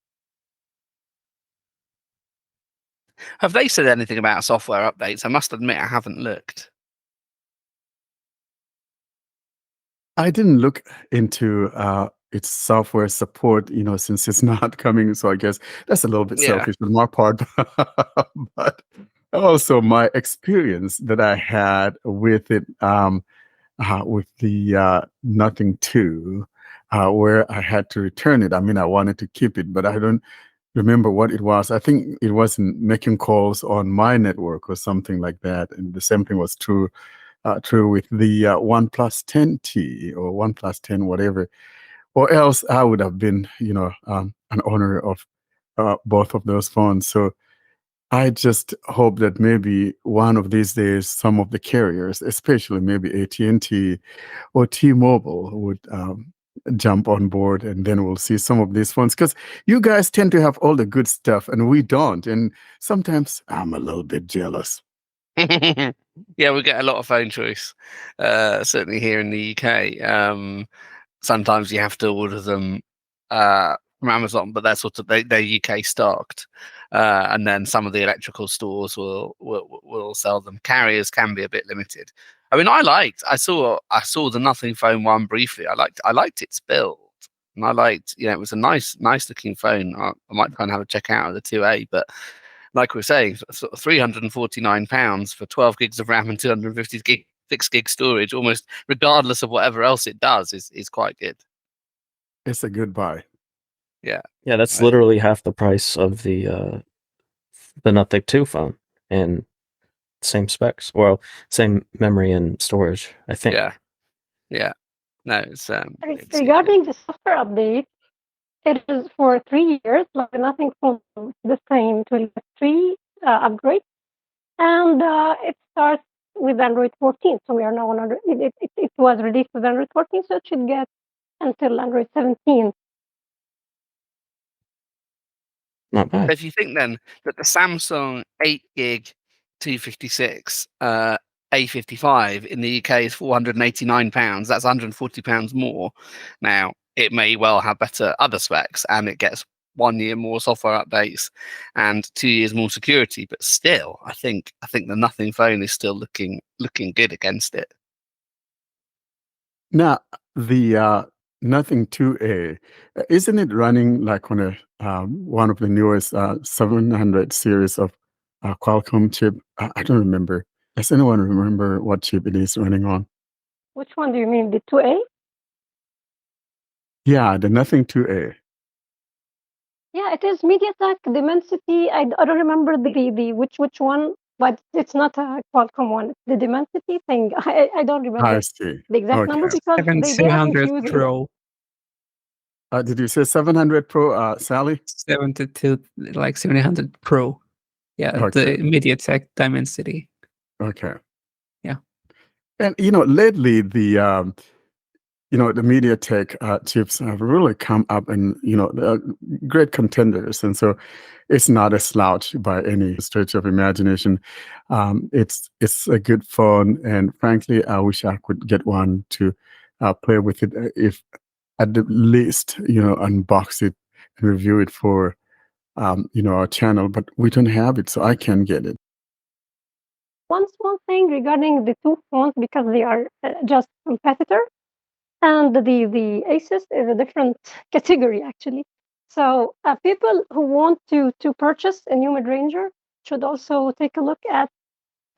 Have they said anything about software updates? I must admit I haven't looked. I didn't look into its software support, since it's not coming. So I guess that's a little bit Yeah. selfish on my part. But also my experience that I had with it, with the Nothing 2, where I had to return it. I mean, I wanted to keep it, but I don't remember what it was. I think it wasn't making calls on my network or something like that. And the same thing was true with the OnePlus 10T or OnePlus 10, whatever. Or else I would have been, an owner of both of those phones. So I just hope that maybe one of these days, some of the carriers, especially maybe AT&T or T-Mobile, would jump on board, and then we'll see some of these phones. Because you guys tend to have all the good stuff, and we don't. And sometimes I'm a little bit jealous. Yeah, we get a lot of phone choice, certainly here in the UK. Sometimes you have to order them from Amazon, but they're they're UK stocked, and then some of the electrical stores will sell them. Carriers can be a bit limited. I mean, I saw the Nothing Phone one briefly. I liked its build, and I liked, it was a nice looking phone. I might try and have a check out of the 2A, but like we were saying, sort of £349 for 12 gigs of RAM and 250 gig 6 gig storage, almost regardless of whatever else it does, is quite good. It's a good buy. Yeah. Yeah, that's Right. literally half the price of the Nothing 2 phone, and same specs. Well, same memory and storage, I think. Yeah. No, it's Regarding the software update, it is for 3 years, like Nothing Phone. This time it will get 3 upgrades, and it starts with Android 14. So we are now on Android. It was released with Android 14, so it should get until Android 17. Not bad. If you think then that the Samsung 8 gig 256 A55 in the UK is £489, that's £140 more. Now, it may well have better other specs, and it gets 1 year more software updates and 2 years more security, but still, I think the Nothing Phone is still looking good against it. Now, the Nothing 2A, isn't it running like on one of the newest 700 series of Qualcomm chip? I don't remember. Does anyone remember what chip it is running on? Which one do you mean? The 2A? Yeah, the Nothing 2A. Yeah, it is MediaTek Dimensity. I don't remember the which one, but it's not a Qualcomm one. It's the Dimensity thing. I don't remember I see. the exact number Okay. because they have 700 confused it. Pro, Did you say 700 Pro, Sally? 72, like 700 Pro. Yeah, Okay. the MediaTek Dimensity. Okay. Yeah. And lately the MediaTek chips have really come up, and they're great contenders, and so it's not a slouch by any stretch of imagination. It's a good phone, and frankly, I wish I could get one to play with it, if at the least unbox it and review it for our channel. But we don't have it, so I can get it. One small thing regarding the two phones, because they are just competitor, and the Asus is a different category actually. So people who want to purchase a new mid-ranger should also take a look at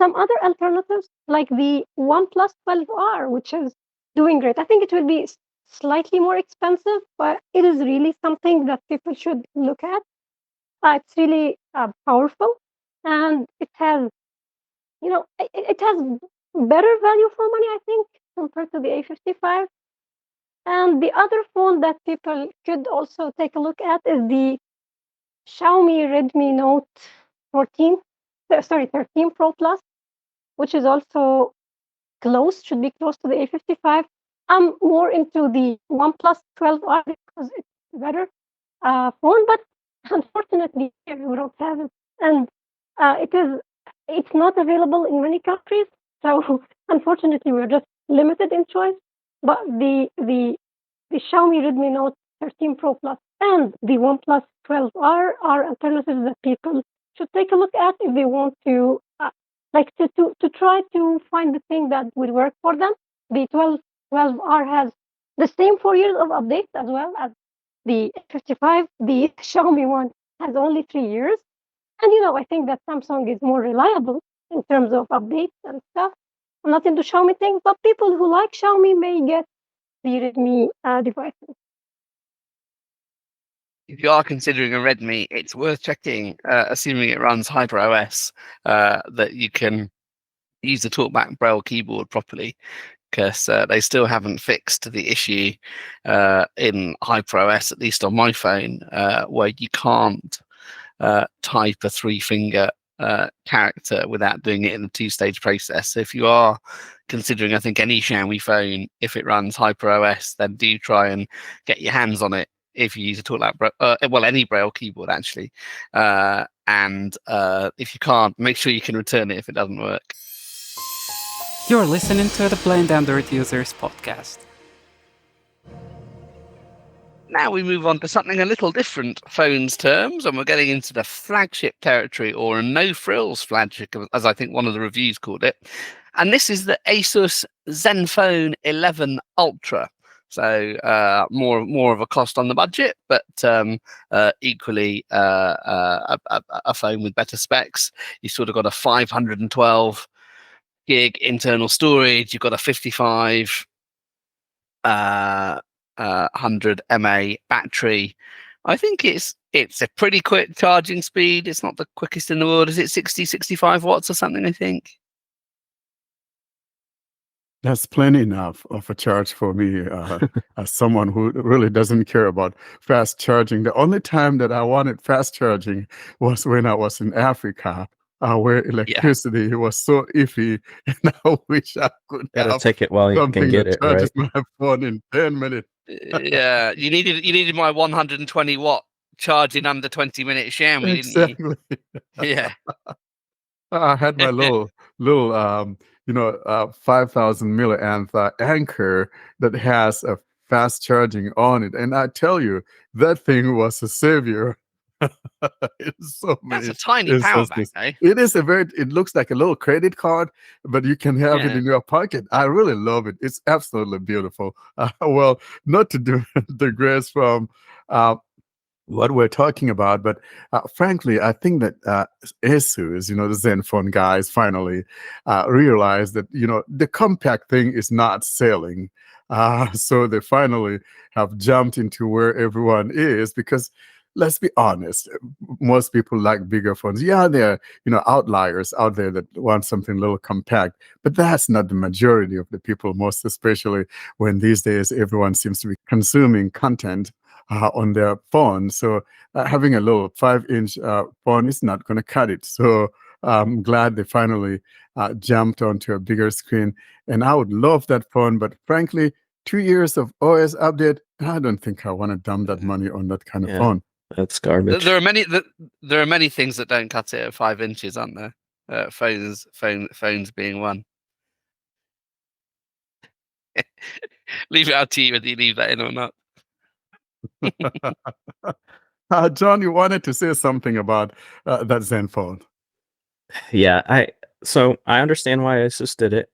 some other alternatives, like the OnePlus 12R, which is doing great. I think it will be slightly more expensive, but it is really something that people should look at. It's really powerful, and it has, it has better value for money, I think, compared to the A55. And the other phone that people could also take a look at is the Xiaomi Redmi Note 13 Pro Plus, which is also should be close to the A55. I'm more into the OnePlus 12R because it's a better phone, but unfortunately here we don't have it, and it's not available in many countries. So unfortunately we're just limited in choice. But the Xiaomi Redmi Note 13 Pro Plus and the OnePlus 12R are alternatives that people should take a look at if they want to to try to find the thing that will work for them. The 12R has the same 4 years of updates as well as the A55. The Xiaomi one has only 3 years. And I think that Samsung is more reliable in terms of updates and stuff. I'm not into Xiaomi things, but people who like Xiaomi may get the Redmi devices. If you are considering a Redmi, it's worth checking, assuming it runs HyperOS, that you can use the TalkBack Braille keyboard properly, because they still haven't fixed the issue in HyperOS, at least on my phone, where you can't type a 3-finger character without doing it in a 2-stage process. So if you are considering, I think, any Xiaomi phone, if it runs HyperOS, then do try and get your hands on it if you use a TalkBack, any Braille keyboard actually. And if you can't, make sure you can return it if it doesn't work. You're listening to the Blind Android Users podcast. Now we move on to something a little different, phones terms, and we're getting into the flagship territory, or a no-frills flagship, as I think one of the reviews called it. And this is the Asus Zenfone 11 Ultra. So more of a cost on the budget, but equally a phone with better specs. You sort of got a 512 gig internal storage. You've got a 55 100 mAh battery. I think it's a pretty quick charging speed. It's not the quickest in the world. Is it 65 watts or something, I think? That's plenty enough of a charge for me, as someone who really doesn't care about fast charging. The only time that I wanted fast charging was when I was in Africa, where electricity was so iffy, and I wish I could Gotta have take it while you can something get that it, right? charges my phone in 10 minutes. Yeah, you needed my 120 watt charge in under 20 minutes Xiaomi, didn't Exactly. you? Yeah. I had my little 5,000 milliamp Anchor that has a fast charging on it, and I tell you, that thing was a savior. It's so That's many a tiny power bank, instances. eh? It looks like a little credit card, but you can have it Yeah. in your pocket. I really love it. It's absolutely beautiful. Well, not to digress from what we're talking about, but frankly, I think that Asus, the Zenfone guys, finally realized that the compact thing is not selling. So they finally have jumped into where everyone is, because let's be honest, most people like bigger phones. Yeah, there are outliers out there that want something a little compact, but that's not the majority of the people, most especially when these days everyone seems to be consuming content on their phone. So having a little 5-inch phone is not going to cut it. So I'm glad they finally jumped onto a bigger screen. And I would love that phone, but frankly, 2 years of OS update, I don't think I want to dump that money on that kind of phone. That's garbage. There are many things that don't cut it at 5 inches, aren't there? Phones being one. Leave it up to you whether you leave that in or not. John, you wanted to say something about that Zenfone. Yeah, I understand why Asus did it.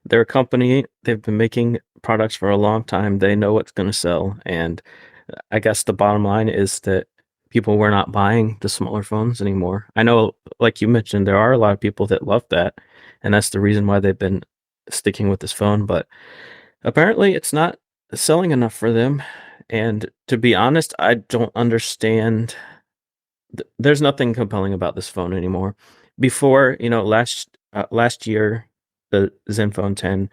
They're a company. They've been making products for a long time. They know what's going to sell, and I guess the bottom line is that people were not buying the smaller phones anymore. I know, like you mentioned, there are a lot of people that love that, and that's the reason why they've been sticking with this phone. But apparently, it's not selling enough for them. And to be honest, I don't understand. There's nothing compelling about this phone anymore. Before, last year, the Zenfone 10,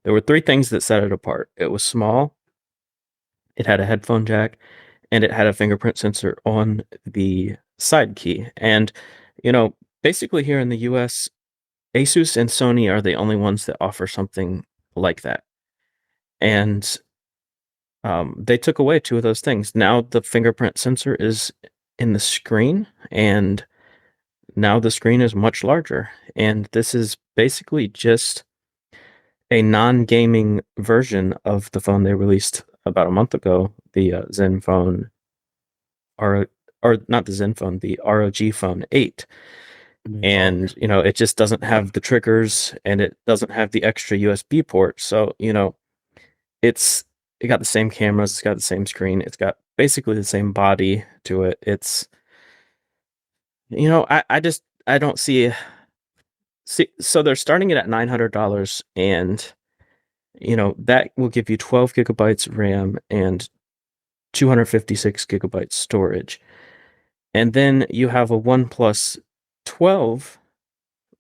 there were 3 things that set it apart. It was small, it had a headphone jack, and it had a fingerprint sensor on the side key. And, basically here in the US, Asus and Sony are the only ones that offer something like that. And they took away 2 of those things. Now the fingerprint sensor is in the screen, and now the screen is much larger. And this is basically just a non-gaming version of the phone they released about a month ago, the Zenfone, or not the Zenfone, the ROG Phone 8. And, it just doesn't have the triggers, and it doesn't have the extra USB port. So, it got the same cameras, it's got the same screen, it's got basically the same body to it. It's, I don't see. So they're starting it at $900, and that will give you 12 gigabytes RAM and 256 gigabytes storage. And then you have a OnePlus 12,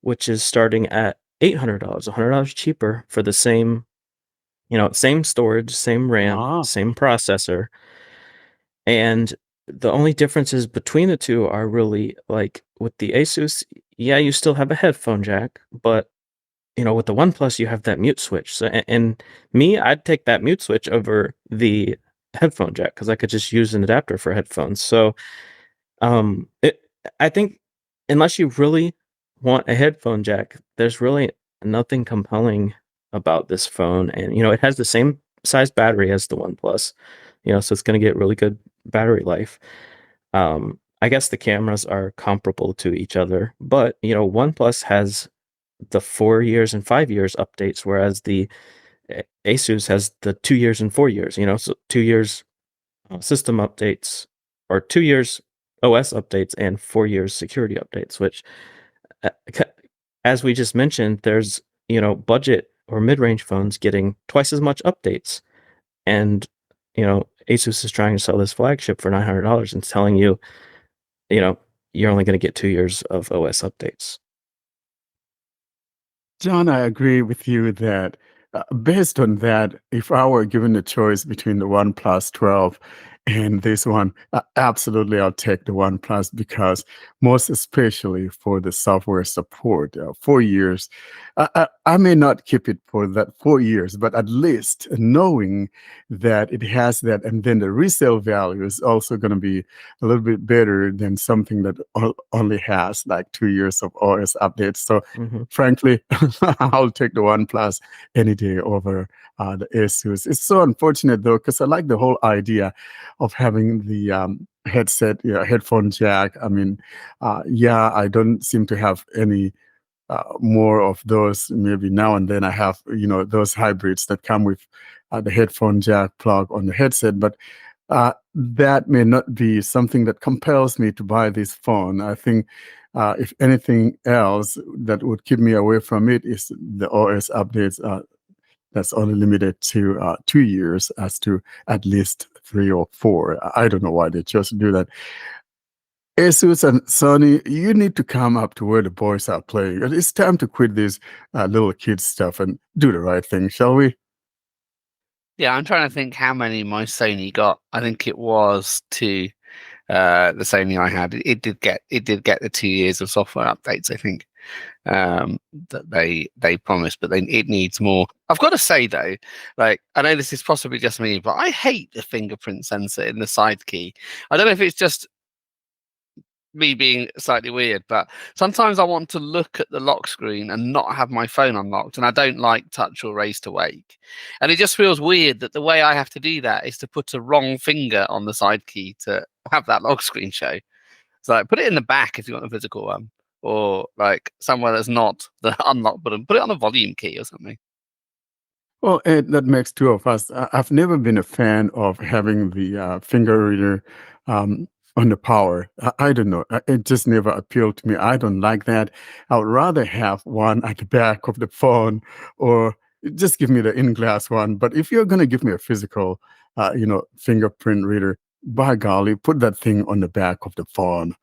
which is starting at $800, $100 cheaper for the same, same storage, same RAM, Ah. same processor. And the only differences between the two are really like with the Asus, yeah, you still have a headphone jack, but with the OnePlus, you have that mute switch. So, and me, I'd take that mute switch over the headphone jack because I could just use an adapter for headphones. So, I think unless you really want a headphone jack, there's really nothing compelling about this phone. And it has the same size battery as the OnePlus, so it's going to get really good battery life. I guess the cameras are comparable to each other, but OnePlus has the 4 years and 5 years updates, whereas the Asus has the 2 years and 4 years. So 2 years system updates, or 2 years OS updates, and 4 years security updates. Which, as we just mentioned, there's budget or mid-range phones getting twice as much updates, and Asus is trying to sell this flagship for $900 and telling you, you're only going to get 2 years of OS updates. John, I agree with you that based on that, if I were given the choice between the OnePlus 12 and this one, absolutely I'll take the OnePlus, because most especially for the software support, 4 years. I may not keep it for that 4 years, but at least knowing that it has that, and then the resale value is also going to be a little bit better than something that only has like 2 years of OS updates. So frankly, I'll take the OnePlus any day over the Asus. It's so unfortunate though, because I like the whole idea of having the headset, headphone jack. I mean, I don't seem to have any more of those. Maybe now and then I have, those hybrids that come with the headphone jack plug on the headset, but that may not be something that compels me to buy this phone. I think if anything else that would keep me away from it is the OS updates. That's only limited to 2 years, as to at least 3 or 4. I don't know why they chose to do that. Asus and Sony, you need to come up to where the boys are playing. It's time to quit this little kid stuff and do the right thing, shall we? Yeah, I'm trying to think how many my Sony got. I think it was 2. The Sony I had, it did get the 2 years of software updates, I think, that they promised, but then it needs more. I've got to say though, like, I know this is possibly just me, but I hate the fingerprint sensor in the side key. I don't know if it's just me being slightly weird, but sometimes I want to look at the lock screen and not have my phone unlocked, and I don't like touch or raise to wake, and it just feels weird that the way I have to do that is to put a wrong finger on the side key to have that lock screen show. So like, put it in the back if you want a physical one, or like somewhere that's not the unlock button. Put it on a volume key or something. Well, Ed, that makes two of us. I've never been a fan of having the finger reader on the power. I don't know. It just never appealed to me. I don't like that. I would rather have one at the back of the phone, or just give me the in-glass one. But if you're going to give me a physical, fingerprint reader, by golly, put that thing on the back of the phone.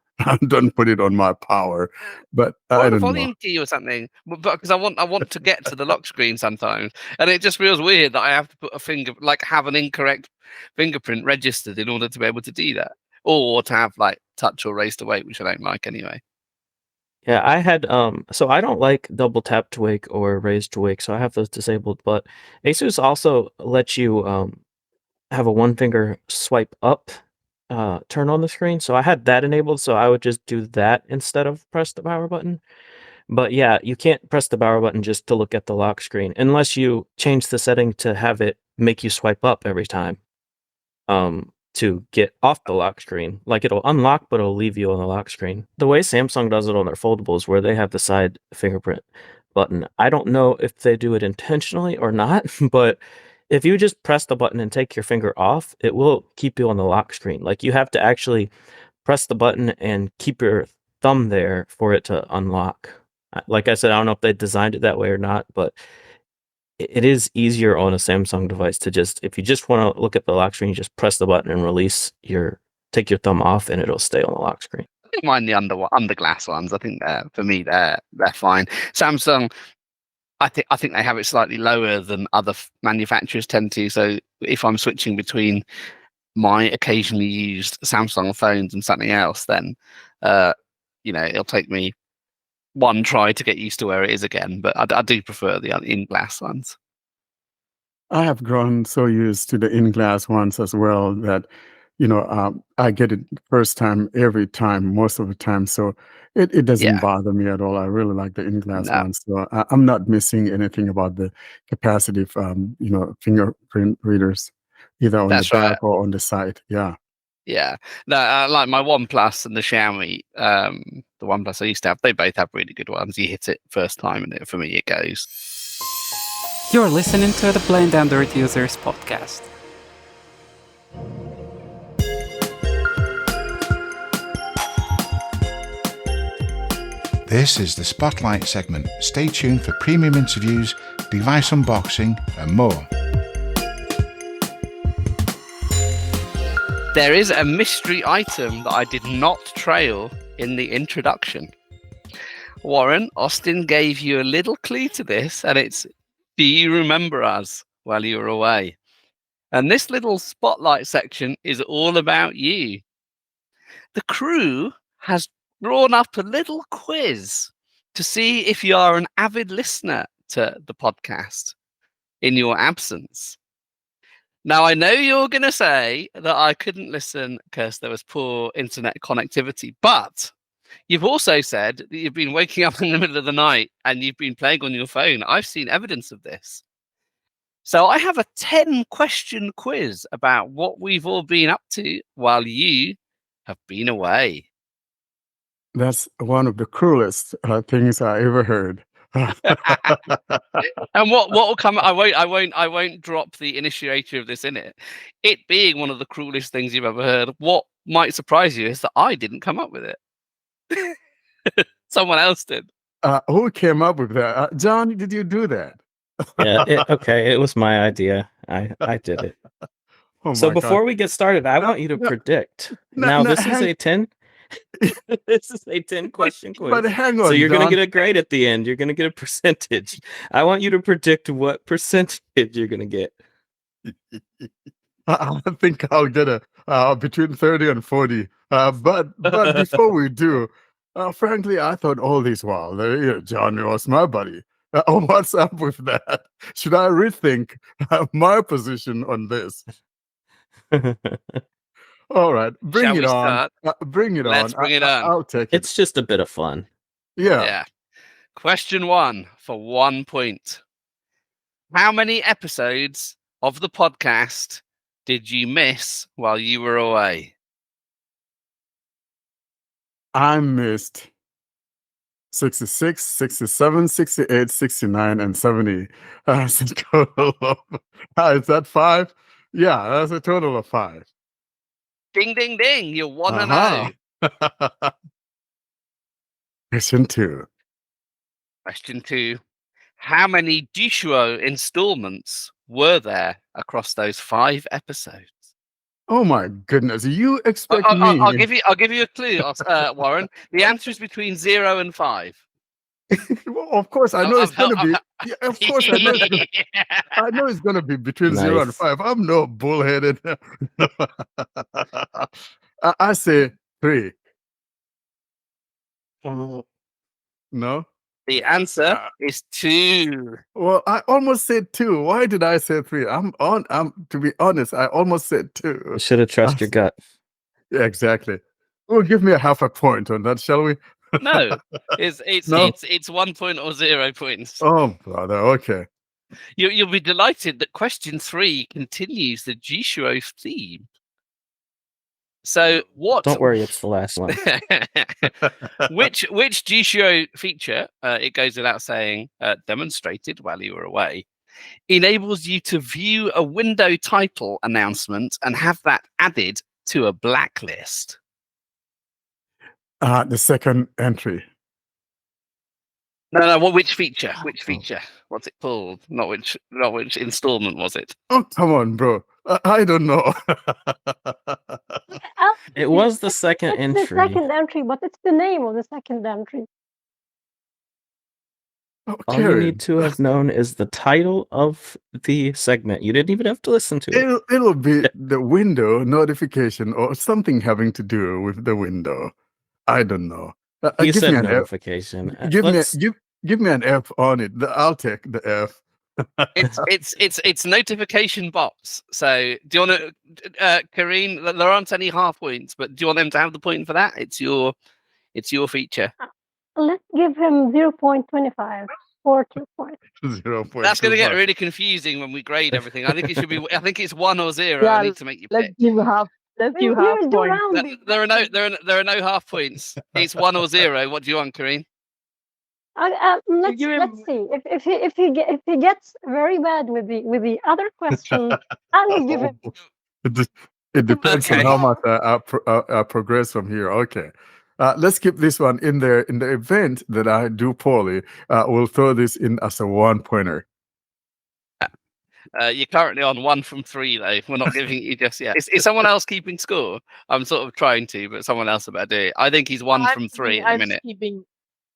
Don't put it on my power. But I Or a don't know. volume key or something, but because I want to get to the lock screen sometimes, and it just feels weird that I have to put a finger, like have an incorrect fingerprint registered in order to be able to do that, or to have like touch or raise to wake, which I don't like anyway. Yeah, I had so I don't like double tap to wake or raise to wake, so I have those disabled. But Asus also lets you have a one finger swipe up turn on the screen. So I had that enabled, so I would just do that instead of press the power button. But yeah, you can't press the power button just to look at the lock screen unless you change the setting to have it make you swipe up every time to get off the lock screen. Like, it'll unlock, but it'll leave you on the lock screen. The way Samsung does it on their foldables, where they have the side fingerprint button, I don't know if they do it intentionally or not, but if you just press the button and take your finger off, it will keep you on the lock screen. Like, you have to actually press the button and keep your thumb there for it to unlock. Like I said, I don't know if they designed it that way or not, but it is easier on a Samsung device to just, if you just want to look at the lock screen, you just press the button and take your thumb off, and it'll stay on the lock screen. I don't mind the under glass ones. I think for me they're fine. Samsung, I think they have it slightly lower than other manufacturers tend to. So if I'm switching between my occasionally used Samsung phones and something else, then it'll take me one try to get used to where it is again. But I do prefer the in-glass ones. I have grown so used to the in-glass ones as well that, I get it first time every time, most of the time. So it doesn't bother me at all. I really like the in-glass ones. So I'm not missing anything about the capacity of, fingerprint readers, either on the back or on the side. Yeah. Yeah. No, like my OnePlus and the Xiaomi, the OnePlus I used to have, they both have really good ones. You hit it first time and for me it goes. You're listening to the Blind Android Users podcast. This is the Spotlight segment. Stay tuned for premium interviews, device unboxing, and more. There is a mystery item that I did not trail in the introduction. Warren, Austin gave you a little clue to this, and it's, do you remember us while you were away? And this little spotlight section is all about you. The crew has drawn up a little quiz to see if you are an avid listener to the podcast in your absence. Now, I know you're going to say that I couldn't listen because there was poor internet connectivity, but you've also said that you've been waking up in the middle of the night and you've been playing on your phone. I've seen evidence of this. So I have a 10-question quiz about what we've all been up to while you have been away. That's one of the cruelest things I ever heard. And what will come? I won't drop the initiator of this in it. It being one of the cruelest things you've ever heard. What might surprise you is that I didn't come up with it. Someone else did. Who came up with that? John, did you do that? Yeah. It was my idea. I did it. Oh So my before God. we get started, I want you to predict. Now, this is a 10. This is a 10-question quiz. But hang on, So you're going John. to get a grade at the end. You're going to get a percentage. I want you to predict what percentage you're going to get. I think I'll get a between 30 and 40. But before we do, frankly, I thought all this while John was my buddy. What's up with that? Should I rethink my position on this? All right, bring Shall it we on. start? Bring it Let's on. bring it on. I'll take it. It's just a bit of fun. Yeah. Question 1 for 1 point. How many episodes of the podcast did you miss while you were away? I missed 66, 67, 68, 69, and 70. That's a total of, is that 5? Yeah, that's a total of 5. Ding, ding, ding. You're 1-0. Question 2. Question 2. How many Duo installments were there across those 5 episodes? Oh my goodness! You expect me? I'll give you a clue, Warren. The answer is between 0 and 5. Well, of course, I know it's going to be. Yeah, of course, I know it's going to be between 0 and Nice. 5. I'm no bullheaded. I say 3. No. The answer is 2. Well, I almost said 2. Why did I say 3? I'm to be honest, I almost said 2. You should have trusted your gut. Yeah, exactly. Well, give me a half a point on that, shall we? No, it's No? it's 1 point or 0 points. Oh, brother. Okay. You'll be delighted that question 3 continues the Duo theme. So what? Don't worry, it's the last one. Which Duo feature? It goes without saying, demonstrated while you were away. enables you to view a window title announcement and have that added to a blacklist? The second entry. No. Which feature? Which feature? What's it called? Not which installment was it? Oh, come on, bro. I don't know. It was the second It's the entry. second entry, but it's the name of the second entry. Oh, All you Karen, need to have known is the title of the segment. You didn't even have to listen to it. it'll be the window notification or something having to do with the window. I don't know. You give said me an F. notification. Give Let's- me an F on it. I'll take the F. It's notification bots. So do you want to, Karine? There aren't any half points, but do you want them to have the point for that? It's your feature. Let's give him 0.25 or 2 points. 0.25. That's going to get really confusing when we grade everything. I think it should be. I think it's 1 or 0. Yeah, I need to make you Let's pick. give half. Let's give half Here's the point. rounding. There are no half points. It's 1 or 0. What do you want, Karine? Let's give him- see if he gets very bad with the other question. I will give him. It depends on Okay. how much I progress from here. Okay. Let's keep this one in there. In the event that I do poorly, we'll throw this in as a 1-pointer. You're currently on 1 from 3, though. We're not giving it you just yet. Is someone else keeping score? I'm sort of trying to, but someone else about to do it. I think he's 1 from 3 at the minute. Keeping,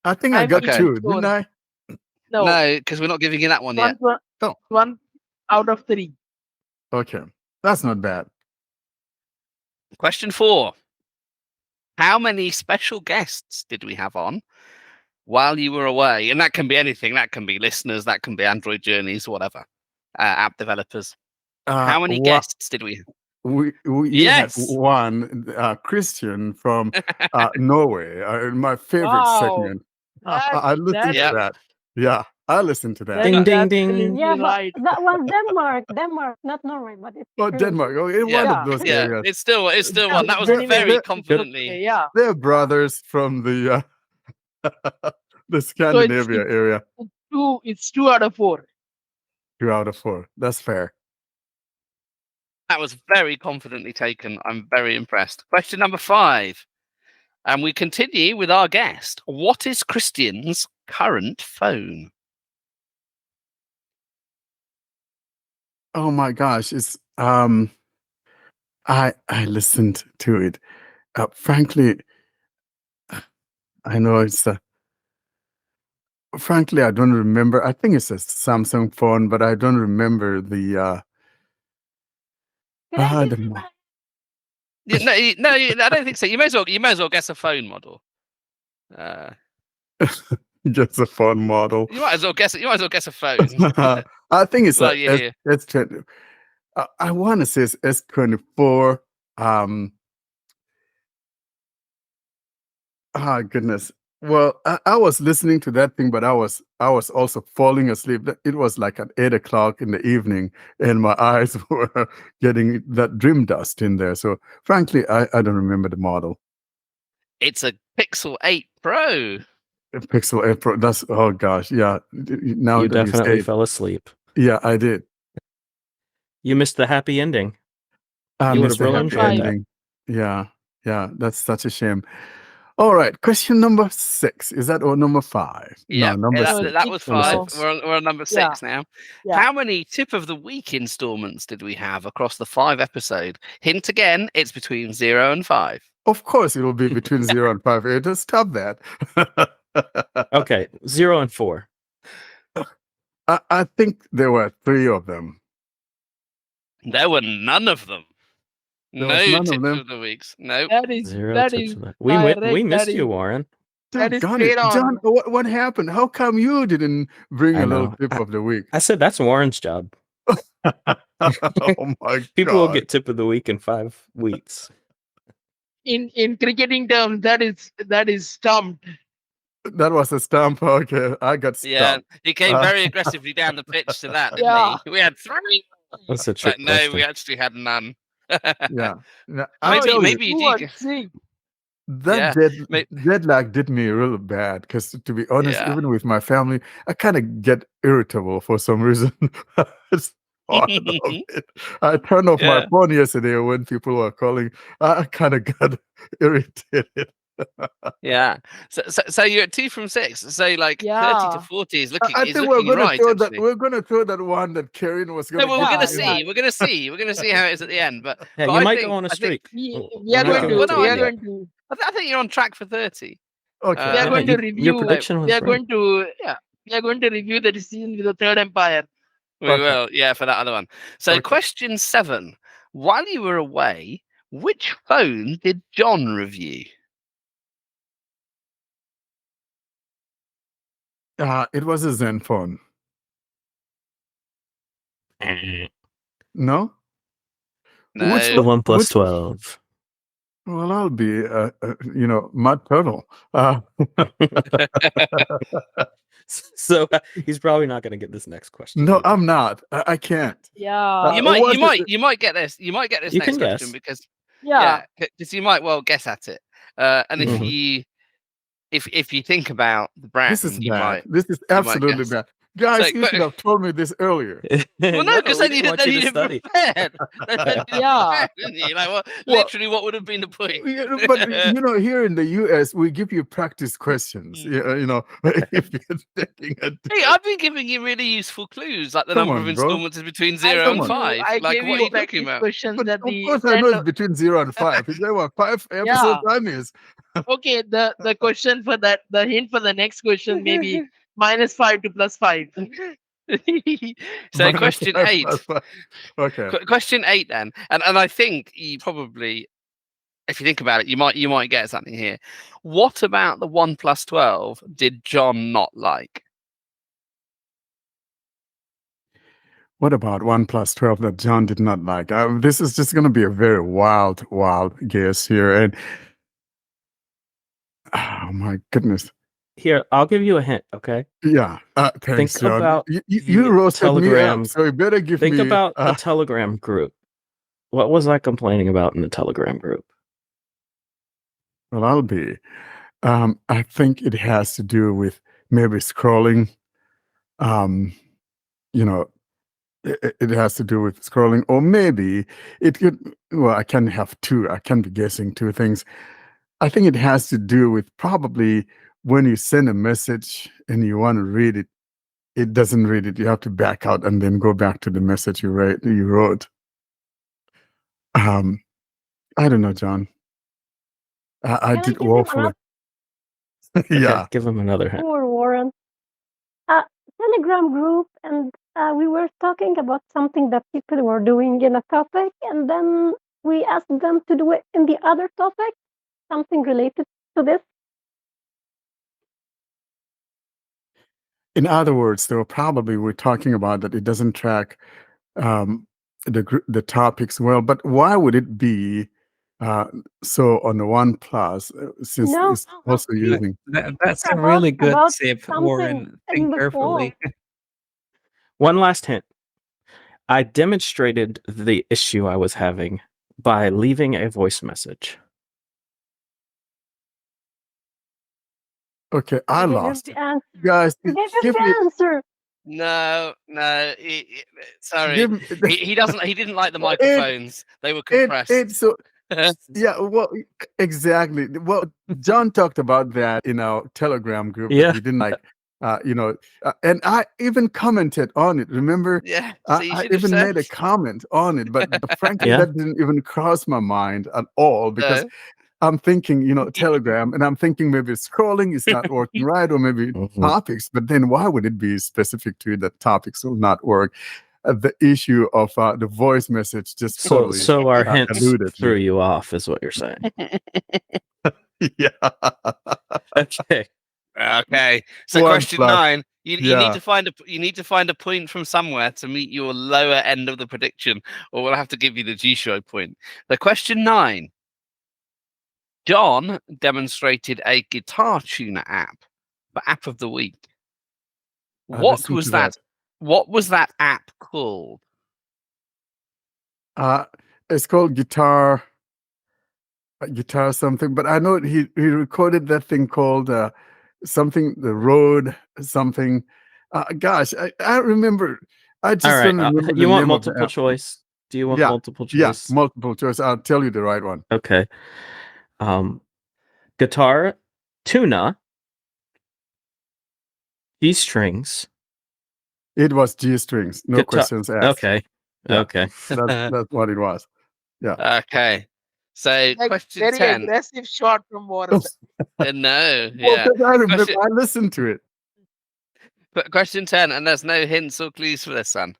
I think I I'm got okay. 2, didn't I? No, because we're not giving you that one yet. One out of 3. Okay. That's not bad. Question 4. How many special guests did we have on while you were away? And that can be anything. That can be listeners. That can be Android journeys, whatever. App developers. How many guests did we have? We Yes. had one Christian from Norway. My favorite Wow. segment. I listened Yeah. to that. Yeah, I listened to that. Ding, ding, That's ding. really Yeah, but right. that was Denmark, not Norway, but it's Oh, true. Denmark. Okay, Yeah. one of those Yeah, areas. it's still one. That was They're- very they're- confidently. Okay, yeah. They're brothers from the the Scandinavia area. It's 2 out of 4. 2 out of 4. That's fair. That was very confidently taken. I'm very impressed. Question number 5. And we continue with our guest. What is Christian's current phone? Oh my gosh, it's I listened to it. Frankly, I know it's frankly I don't remember. I think it's a Samsung phone, but I don't remember the Can I the give mo- No, I don't think so. You may as well guess a phone model. just a phone model. You might as well guess a phone. I think it's Well, a yeah. S20. I want to say it's S24. Goodness. Well, I was listening to that thing, but I was also falling asleep. It was like at 8 o'clock in the evening, and my eyes were getting that dream dust in there. So, frankly, I don't remember the model. It's a Pixel 8 Pro. Pixel 8 Pro. That's oh gosh, yeah. Now You that definitely say it, fell asleep. yeah, I did. You missed the happy ending. I You missed would've the really happy enjoyed that. ending. Yeah. That's such a shame. All right, question number 6. Is that or number 5? Yeah, No, number that's 6. that was Number 5. six. We're on number 6 now. Yeah. How many tip of the week installments did we have across the 5 episode? Hint again, it's between 0 and 5. Of course, it will be between 0 and 5. Just stop that. Okay, 0 and 4. I think there were 3 of them. There were none of them. There No was none of tips them? of the weeks. No. That is 0 that tips is of that. correct. We missed That you, is- Warren. That is Doggone straight it. on. John, what happened? How come you didn't bring I a little know. tip of the week? I said that's Warren's job. Oh my People will God. get tip of the week in 5 weeks. In cricketing terms, that is stumped. That was a stump. Okay, I got Yeah, stumped. he came very aggressively down the pitch to that, didn't Yeah. he? We had 3, That's a trick but no, question. we actually had none. Yeah. No, Maybe- I'll tell you, maybe- 2 you and do- 6. Yeah, may- jet lag did me real bad because, to be honest, Yeah. even with my family, I kind of get irritable for some reason. It's part of it. I turned off my Yeah. phone yesterday when people were calling. I kind of got irritated. Yeah. So you're at 2 from 6. So like 30 Yeah. to 40 is I looking think we're gonna right, throw that. actually. We're gonna throw that one that Karen was No, gonna well, give we're gonna me. see. We're gonna see. We're gonna see how it is at the end. But Yeah, but you I might think go on a I think streak. We We're are not going gonna to Well, no, we do are it I yet. going to I think you're on track for 30. Okay. we are Yeah, going to your review prediction was we are right. going to we are going to review the decision with the Third Empire. We Okay. will. Yeah, for that other one. So Okay. question 7. While you were away, which phone did John review? It was a Zenfone. Eh. No. No. The OnePlus Which 12. Well, I'll be, mud turtle. So he's probably not going to get this next question. No, either. I'm not. I can't. Yeah. You was might get this. You might get this You next can question guess. because Yeah. because you might well guess at it. And if Mhm. you if you think about the brand, This is you bad. might This is you might absolutely guess. bad. Guys, So, you but- should have told me this earlier. Well, no, because we then you didn't want you to didn't study. prepare. Yeah. Like, well, Well- literally, what would have been the point? Yeah, but here in the US, we give you practice questions. If you're taking a Hey, I've been giving you really useful clues, like the Come number on, of bro. installments is between I 0 gave and on. 5. I Like, gave what are you you talking practice about? questions But that of the course, I know friend it's between 0 and 5. Is that what 5 episode time is? Okay, the question for that, the hint for the next question maybe -5 to +5. So, Minus question 5 8. plus 5. Okay. Question 8 then, and I think you probably, if you think about it, you might get something here. What about the OnePlus 12 did John not like? What about OnePlus 12 that John did not like? This is just going to be a very wild guess here. And oh my goodness. Here, I'll give you a hint, okay? Yeah. Thanks, Think John. about You the roasted me Telegram. up, so you better give Think me. about the Telegram group. What was I complaining about in the Telegram group? Well, I'll be. I think it has to do with maybe scrolling. You know, it has to do with scrolling, or maybe it could. Well, I can have two. I can be guessing two things. I think it has to do with probably when you send a message and you want to read it, it doesn't read it. You have to back out and then go back to the message you wrote. I don't know, John. I Can I did give him woefully. Okay, Yeah. give him another hint. Poor Warren. Telegram group, and we were talking about something that people were doing in a topic, and then we asked them to do it in the other topic, something related to this. In other words, though, probably we're talking about that it doesn't track the topics well. But why would it be so on the OnePlus since No, it's also using? That's a About- really good about tip, something Warren. in Think the carefully. One last hint. I demonstrated the issue I was having by leaving a voice message. Okay, I You gave him lost the it. answer. Guys, You gave him give the me, answer. No, sorry. give me. He doesn't. He didn't like the microphones. They were compressed. It's so yeah. Well, exactly. Well, John talked about that in our Telegram group. Yeah. That he didn't like. And I even commented on it. Remember, Yeah. I, So you I should have even said. made a comment on it, but frankly, Yeah. that didn't even cross my mind at all because No. I'm thinking, Telegram, and I'm thinking maybe scrolling is not working right, or maybe Mhm. topics. But then why would it be specific to that topics will not work? The issue of the voice message just totally So our hints eluded threw me. you off, is what you're saying. Yeah. Okay. Okay. So One question plus. 9. You Yeah. need to find a point from somewhere to meet your lower end of the prediction, or we'll have to give you the G-Show point. The question 9. John demonstrated a guitar tuner app for App of the Week. I What listened was to that? What was that app called? It's called Guitar. a guitar something, but I know he recorded that thing called something, the road something. Gosh, I remember. I All just right. don't remember the You want name of the multiple app. choice? Do you want Yeah, multiple yeah, choice? multiple choice. I'll tell you the right one. Okay. Guitar, tuna, G strings, It was G strings, no guitar. questions asked. Okay. Yeah. Okay. That's what it was. Yeah. Okay. So Like question very 10. aggressive shot from Warren. No, Well, yeah. 'cause I remember Question, I listened to it. question 10, and there's no hints or clues for this one.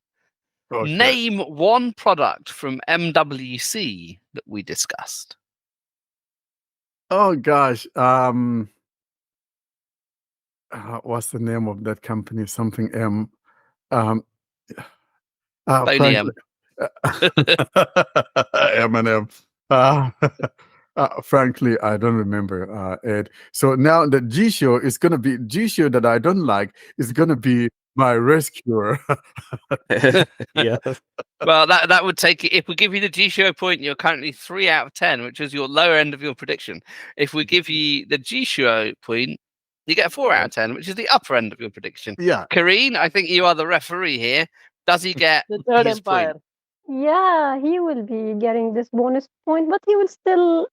Okay. Name one product from MWC that we discussed. Oh gosh. What's the name of that company? Something M. Um, Only frankly, M&M. Frankly, I don't remember, Ed. So now the G show is gonna be G show that I don't like is gonna be my rescuer. Yeah. Well, that would take it. If we give you the G-Show point, you're currently 3 out of 10, which is your lower end of your prediction. If we give you the G-Show point, you get a 4 out of 10, which is the upper end of your prediction. Yeah. Kareen, I think you are the referee here. Does he get The third his empire. point? Yeah, he will be getting this bonus point, but he will still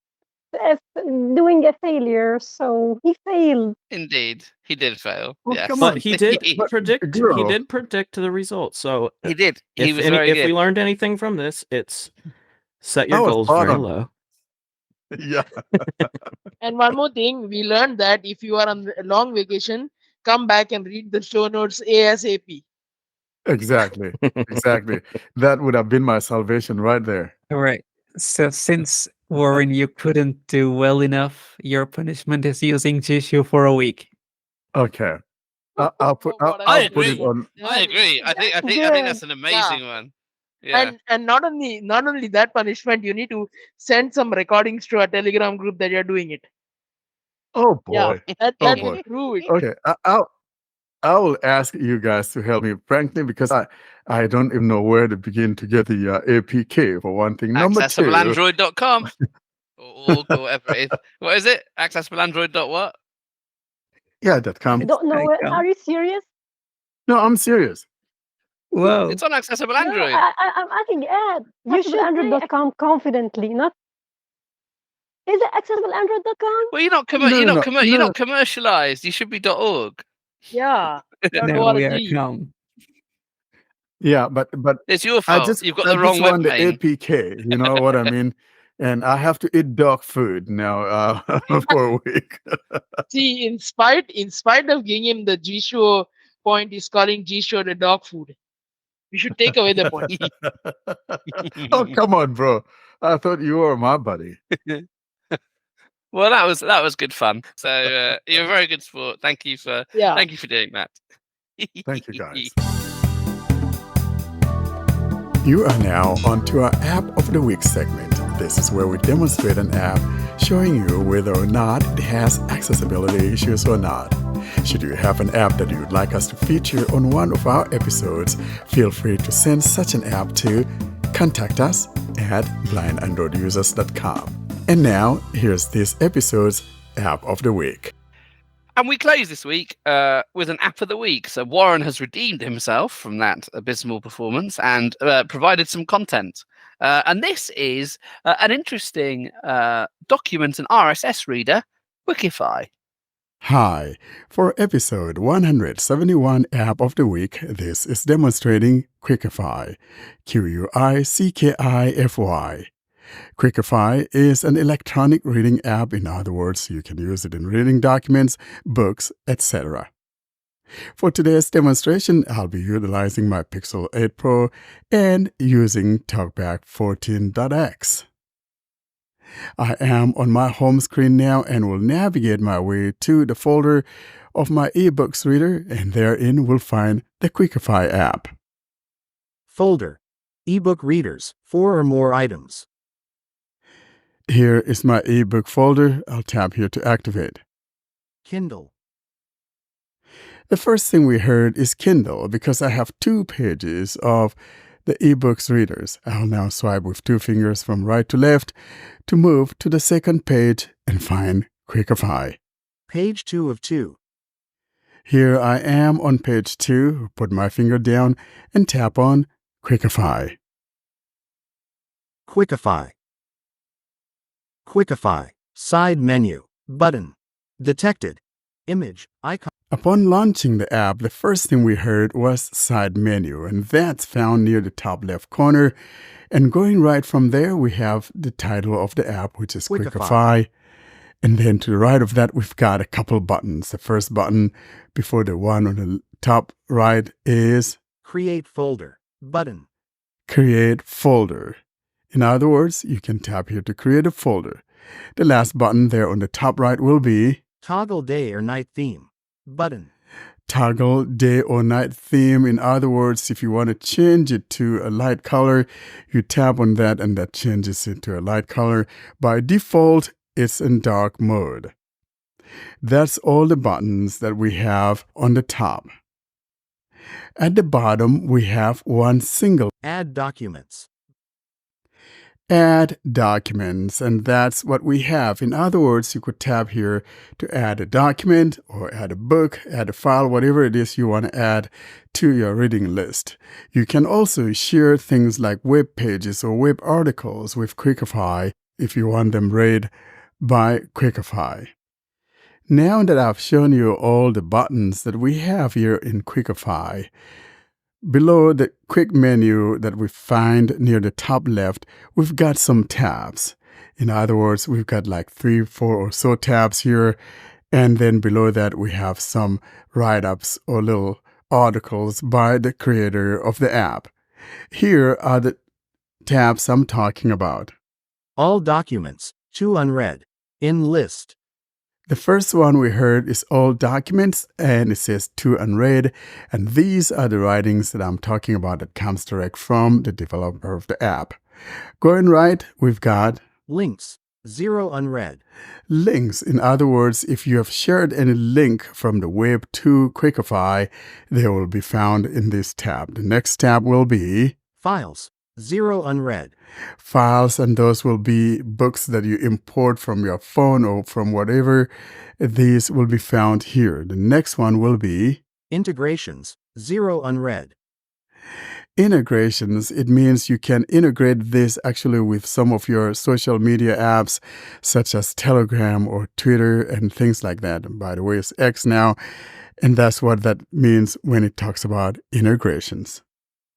doing a failure. So he failed. Indeed, he did fail. Oh, Yes, come But on. he did But, predict. He girl. did predict the result. So he did. He if was very if good. we learned anything from this, it's set I your was goals spot very on. low. Yeah. And one more thing, we learned that if you are on a long vacation, come back and read the show notes ASAP. Exactly. Exactly. That would have been my salvation right there. All right. So since Warren, you couldn't do well enough, your punishment is using Jishu for a week. Okay. I'll put What I I'll put it agree. on. I agree. I think Good. that's an amazing one. Yeah. And not only that punishment, you need to send some recordings to a Telegram group that you're doing it. Oh Yeah, boy. that Oh will boy. prove it. Okay. I will ask you guys to help me, frankly, because I don't even know where to begin to get the APK for one thing. Number two, AccessibleAndroid.com or whatever it is. What is it? AccessibleAndroid. What? yeah, that I comes. don't know. Are you serious? No, I'm serious. Whoa. It's on Accessible No, Android. I'm asking Ed. You should Android.com confidently, not. Is it accessibleandroid.com? Well, you're not you're not commercialized. You should be .org. Yeah. Now we are .org. calm. Yeah, but It's your I fault. just You've got I the wrong just want the webpage. APK. You know what I mean? And I have to eat dog food now for a week. See, in spite of giving him the G Show point, he's calling G Show the dog food. We should take away the point. Oh, come on, bro. I thought you were my buddy. Well, that was good fun. So you're a very good sport. Thank you for doing that. Thank you, guys. You are now onto our App of the Week segment. This is where we demonstrate an app showing you whether or not it has accessibility issues or not. Should you have an app that you would like us to feature on one of our episodes, feel free to send such an app to contactus@blindandroidusers.com. And now, here's this episode's App of the Week. And we close this week with an app of the week. So Warren has redeemed himself from that abysmal performance and provided some content. And this is an interesting document and RSS reader, Quickify. Hi, for episode 171 App of the Week, this is demonstrating Quickify, Quickify. Quickify is an electronic reading app. In other words, you can use it in reading documents, books, etc. For today's demonstration, I'll be utilizing my Pixel 8 Pro and using TalkBack 14.x. I am on my home screen now and will navigate my way to the folder of my eBooks reader, and therein we'll find the Quickify app. Folder. eBook readers, 4 or more items. Here is my ebook folder. I'll tap here to activate. Kindle. The first thing we heard is Kindle because I have 2 pages of the ebooks readers. I'll now swipe with 2 fingers from right to left to move to the second page and find Quickify. Page 2 of 2. Here I am on page 2. Put my finger down and tap on Quickify. Quickify. Quickify. Side menu. Button. Detected. Image. Icon. Upon launching the app, the first thing we heard was side menu, and that's found near the top left corner. And going right from there, we have the title of the app, which is Quickify. And then to the right of that, we've got a couple buttons. The first button before the one on the top right is Create folder. Button. Create folder. In other words, you can tap here to create a folder. The last button there on the top right will be Toggle day or night theme. Button. Toggle day or night theme. In other words, if you want to change it to a light color, you tap on that and that changes it to a light color. By default, it's in dark mode. That's all the buttons that we have on the top. At the bottom, we have one single Add documents. Add documents, and that's what we have. In other words, you could tap here to add a document or add a book, add a file, whatever it is you want to add to your reading list. You can also share things like web pages or web articles with Quickify if you want them read by Quickify. Now that I've shown you all the buttons that we have here in Quickify, below the quick menu that we find near the top left, we've got some tabs. In other words, we've got like 3, 4 or so tabs here. And then below that, we have some write-ups or little articles by the creator of the app. Here are the tabs I'm talking about. All documents. 2 unread. In list. The first one we heard is all documents, and it says 2 unread. And these are the writings that I'm talking about that comes direct from the developer of the app. Going right, we've got Links. 0 unread. links. In other words, if you have shared any link from the web to Quickify, they will be found in this tab. The next tab will be Files. 0 unread. files, and those will be books that you import from your phone or from whatever. These will be found here. The next one will be Integrations. 0 unread. integrations. It means you can integrate this actually with some of your social media apps such as Telegram or Twitter and things like that. And by the way, it's X now, and that's what that means when it talks about integrations.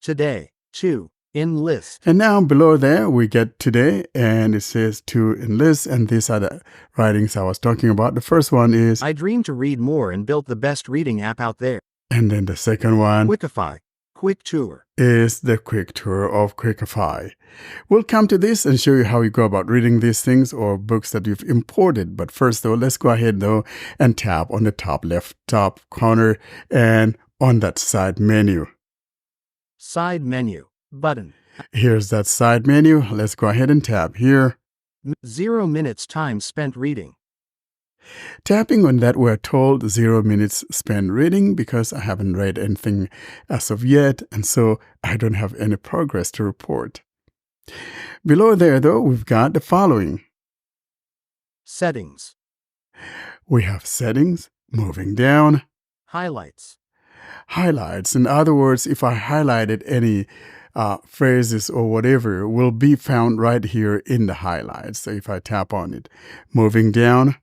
Today. 2. In list. And now below there, we get today, and it says to enlist, and these are the writings I was talking about. The first one is, I dream to read more and built the best reading app out there. and then the second one Quickify. Quick tour. is the quick tour of Quickify. We'll come to this and show you how you go about reading these things or books that you've imported. But first, though, let's go ahead, though, and tap on the top left top corner and on that side menu. Side menu. Button. Here's that side menu. Let's go ahead and tap here. 0 minutes time spent reading. Tapping on that, we're told 0 minutes spent reading because I haven't read anything as of yet, and so I don't have any progress to report. Below there, though, we've got the following. Settings. We have settings, moving down, Highlights. highlights. In other words, if I highlighted any phrases or whatever, will be found right here in the highlights. So if I tap on it, moving down,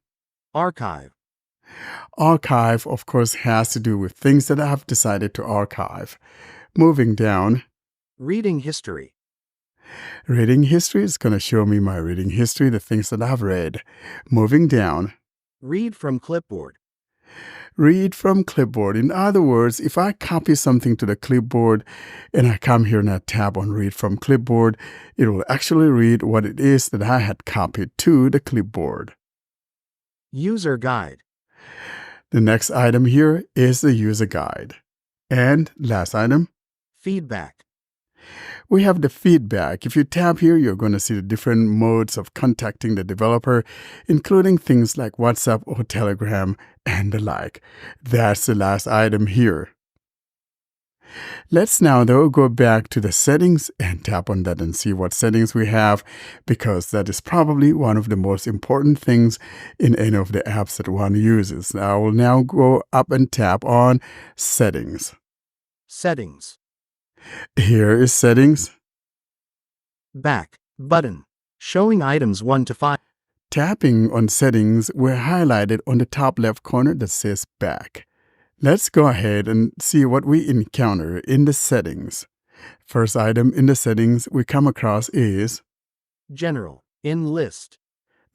Archive. archive, of course, has to do with things that I've decided to archive. Moving down, Reading history. reading history is going to show me my reading history, the things that I've read. Moving down, Read from clipboard. read from clipboard. In other words, if I copy something to the clipboard and I come here and I tap on read from clipboard, it will actually read what it is that I had copied to the clipboard. User guide. The next item here is the user guide. And last item, Feedback. we have the feedback. If you tap here, you're going to see the different modes of contacting the developer, including things like WhatsApp or Telegram and the like. That's the last item here. Let's now, though, go back to the settings and tap on that and see what settings we have, because that is probably one of the most important things in any of the apps that one uses. I will now go up and tap on Settings. Settings. Here is Settings. Back button. Showing items 1 to 5. Tapping on Settings, we're highlighted on the top left corner that says Back. Let's go ahead and see what we encounter in the settings. First item in the settings we come across is General. In list.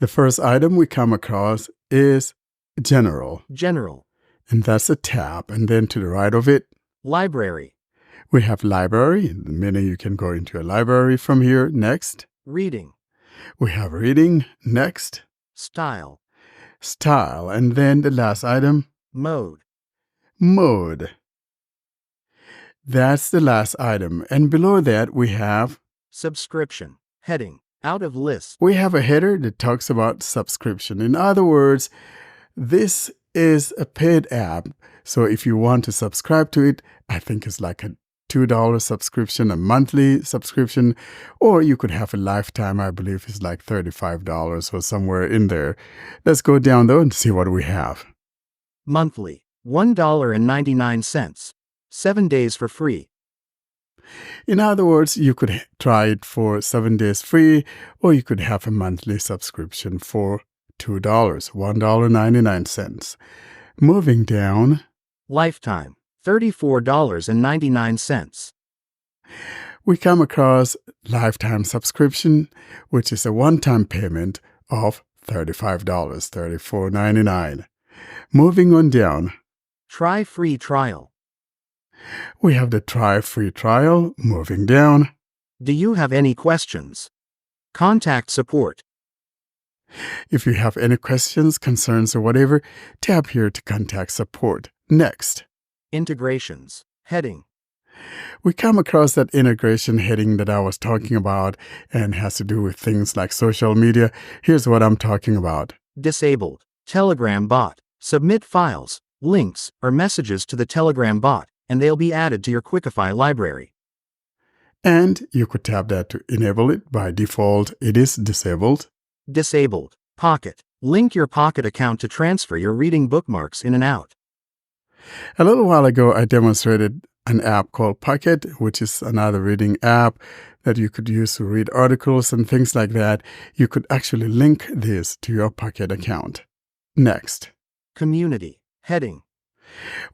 the first item we come across is General, General. and that's a tab. And then to the right of it, Library. we have Library. In the menu, you can go into a library from here. Next, Reading. we have Reading. Next, Style. Style. And then the last item, Mode. Mode. That's the last item. And below that, we have Subscription. Heading. Out of list. we have a header that talks about subscription. In other words, this is a paid app. So if you want to subscribe to it, I think it's like a $2 subscription, a monthly subscription, or you could have a lifetime. I believe it's like $35 or somewhere in there. Let's go down though and see what we have. Monthly. $1.99. 7 days for free. In other words, you could try it for 7 days free, or you could have a monthly subscription for $2, $1.99. Moving down, Lifetime. $34.99. we come across lifetime subscription, which is a one-time payment of $35, $34.99. Moving on down, Try free trial. we have the try free trial. Moving down, Do you have any questions? Contact support. if you have any questions, concerns, or whatever, tap here to contact support. Next, Integrations. Heading. we come across that integration heading that I was talking about and has to do with things like social media. Here's what I'm talking about. Disabled. Telegram bot. Submit files, links, or messages to the Telegram bot, and they'll be added to your Quickify library. And you could tap that to enable it. By default, it is disabled. Disabled. Pocket. Link your Pocket account to transfer your reading bookmarks in and out. A little while ago, I demonstrated an app called Pocket, which is another reading app that you could use to read articles and things like that. You could actually link this to your Pocket account. Next, Community. Heading.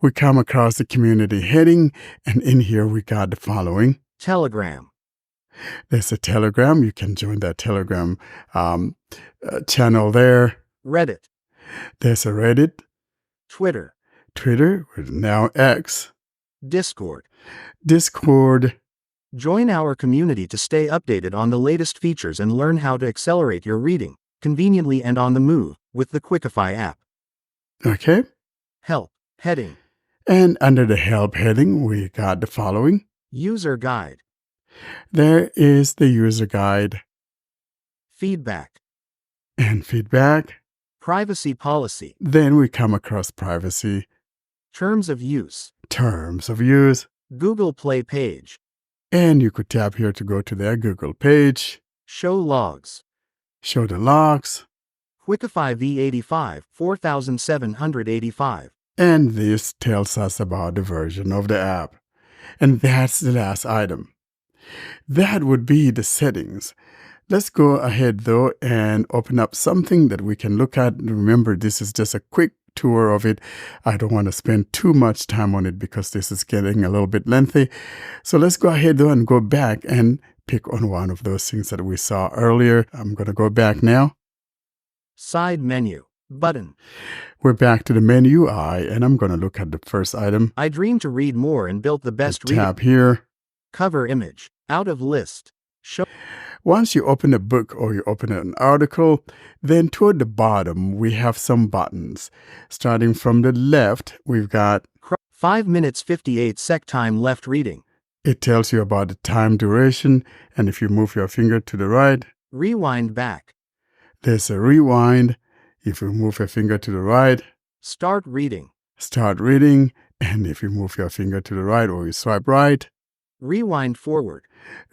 we come across the community heading, and in here we got the following. Telegram. There's a Telegram. You can join that Telegram channel there. Reddit. There's a Reddit, Twitter. Twitter, which is now X, Discord. Discord. Join our community to stay updated on the latest features and learn how to accelerate your reading, conveniently and on the move, with the Quickify app. Okay. Help. Heading. And under the help heading, we got the following. User guide. There is the user guide Feedback. and feedback. Privacy policy. Then we come across privacy, Terms of use. terms of use, Google Play page. and you could tap here to go to their Google page, Show logs. show the logs, Quickify V85 4785. and this tells us about the version of the app. And that's the last item. That would be the settings. Let's go ahead though and open up something that we can look at. Remember, this is just a quick tour of it. I don't want to spend too much time on it because this is getting a little bit lengthy. So let's go ahead though and go back and pick on one of those things that we saw earlier. I'm going to go back now. Side menu. Button. We're back to the menu eye, and I'm going to look at the first item. I dream to read more and built the best reading. Tap here. Cover image. Out of list. Show. Once you open a book or you open an article, then toward the bottom, we have some buttons. Starting from the left, we've got, 5 minutes 58 sec time left reading. it tells you about the time duration, and if you move your finger to the right, Rewind back. there's a rewind. If you move your finger to the right, Start reading. start reading, And if you move your finger to the right or you swipe right, Rewind forward.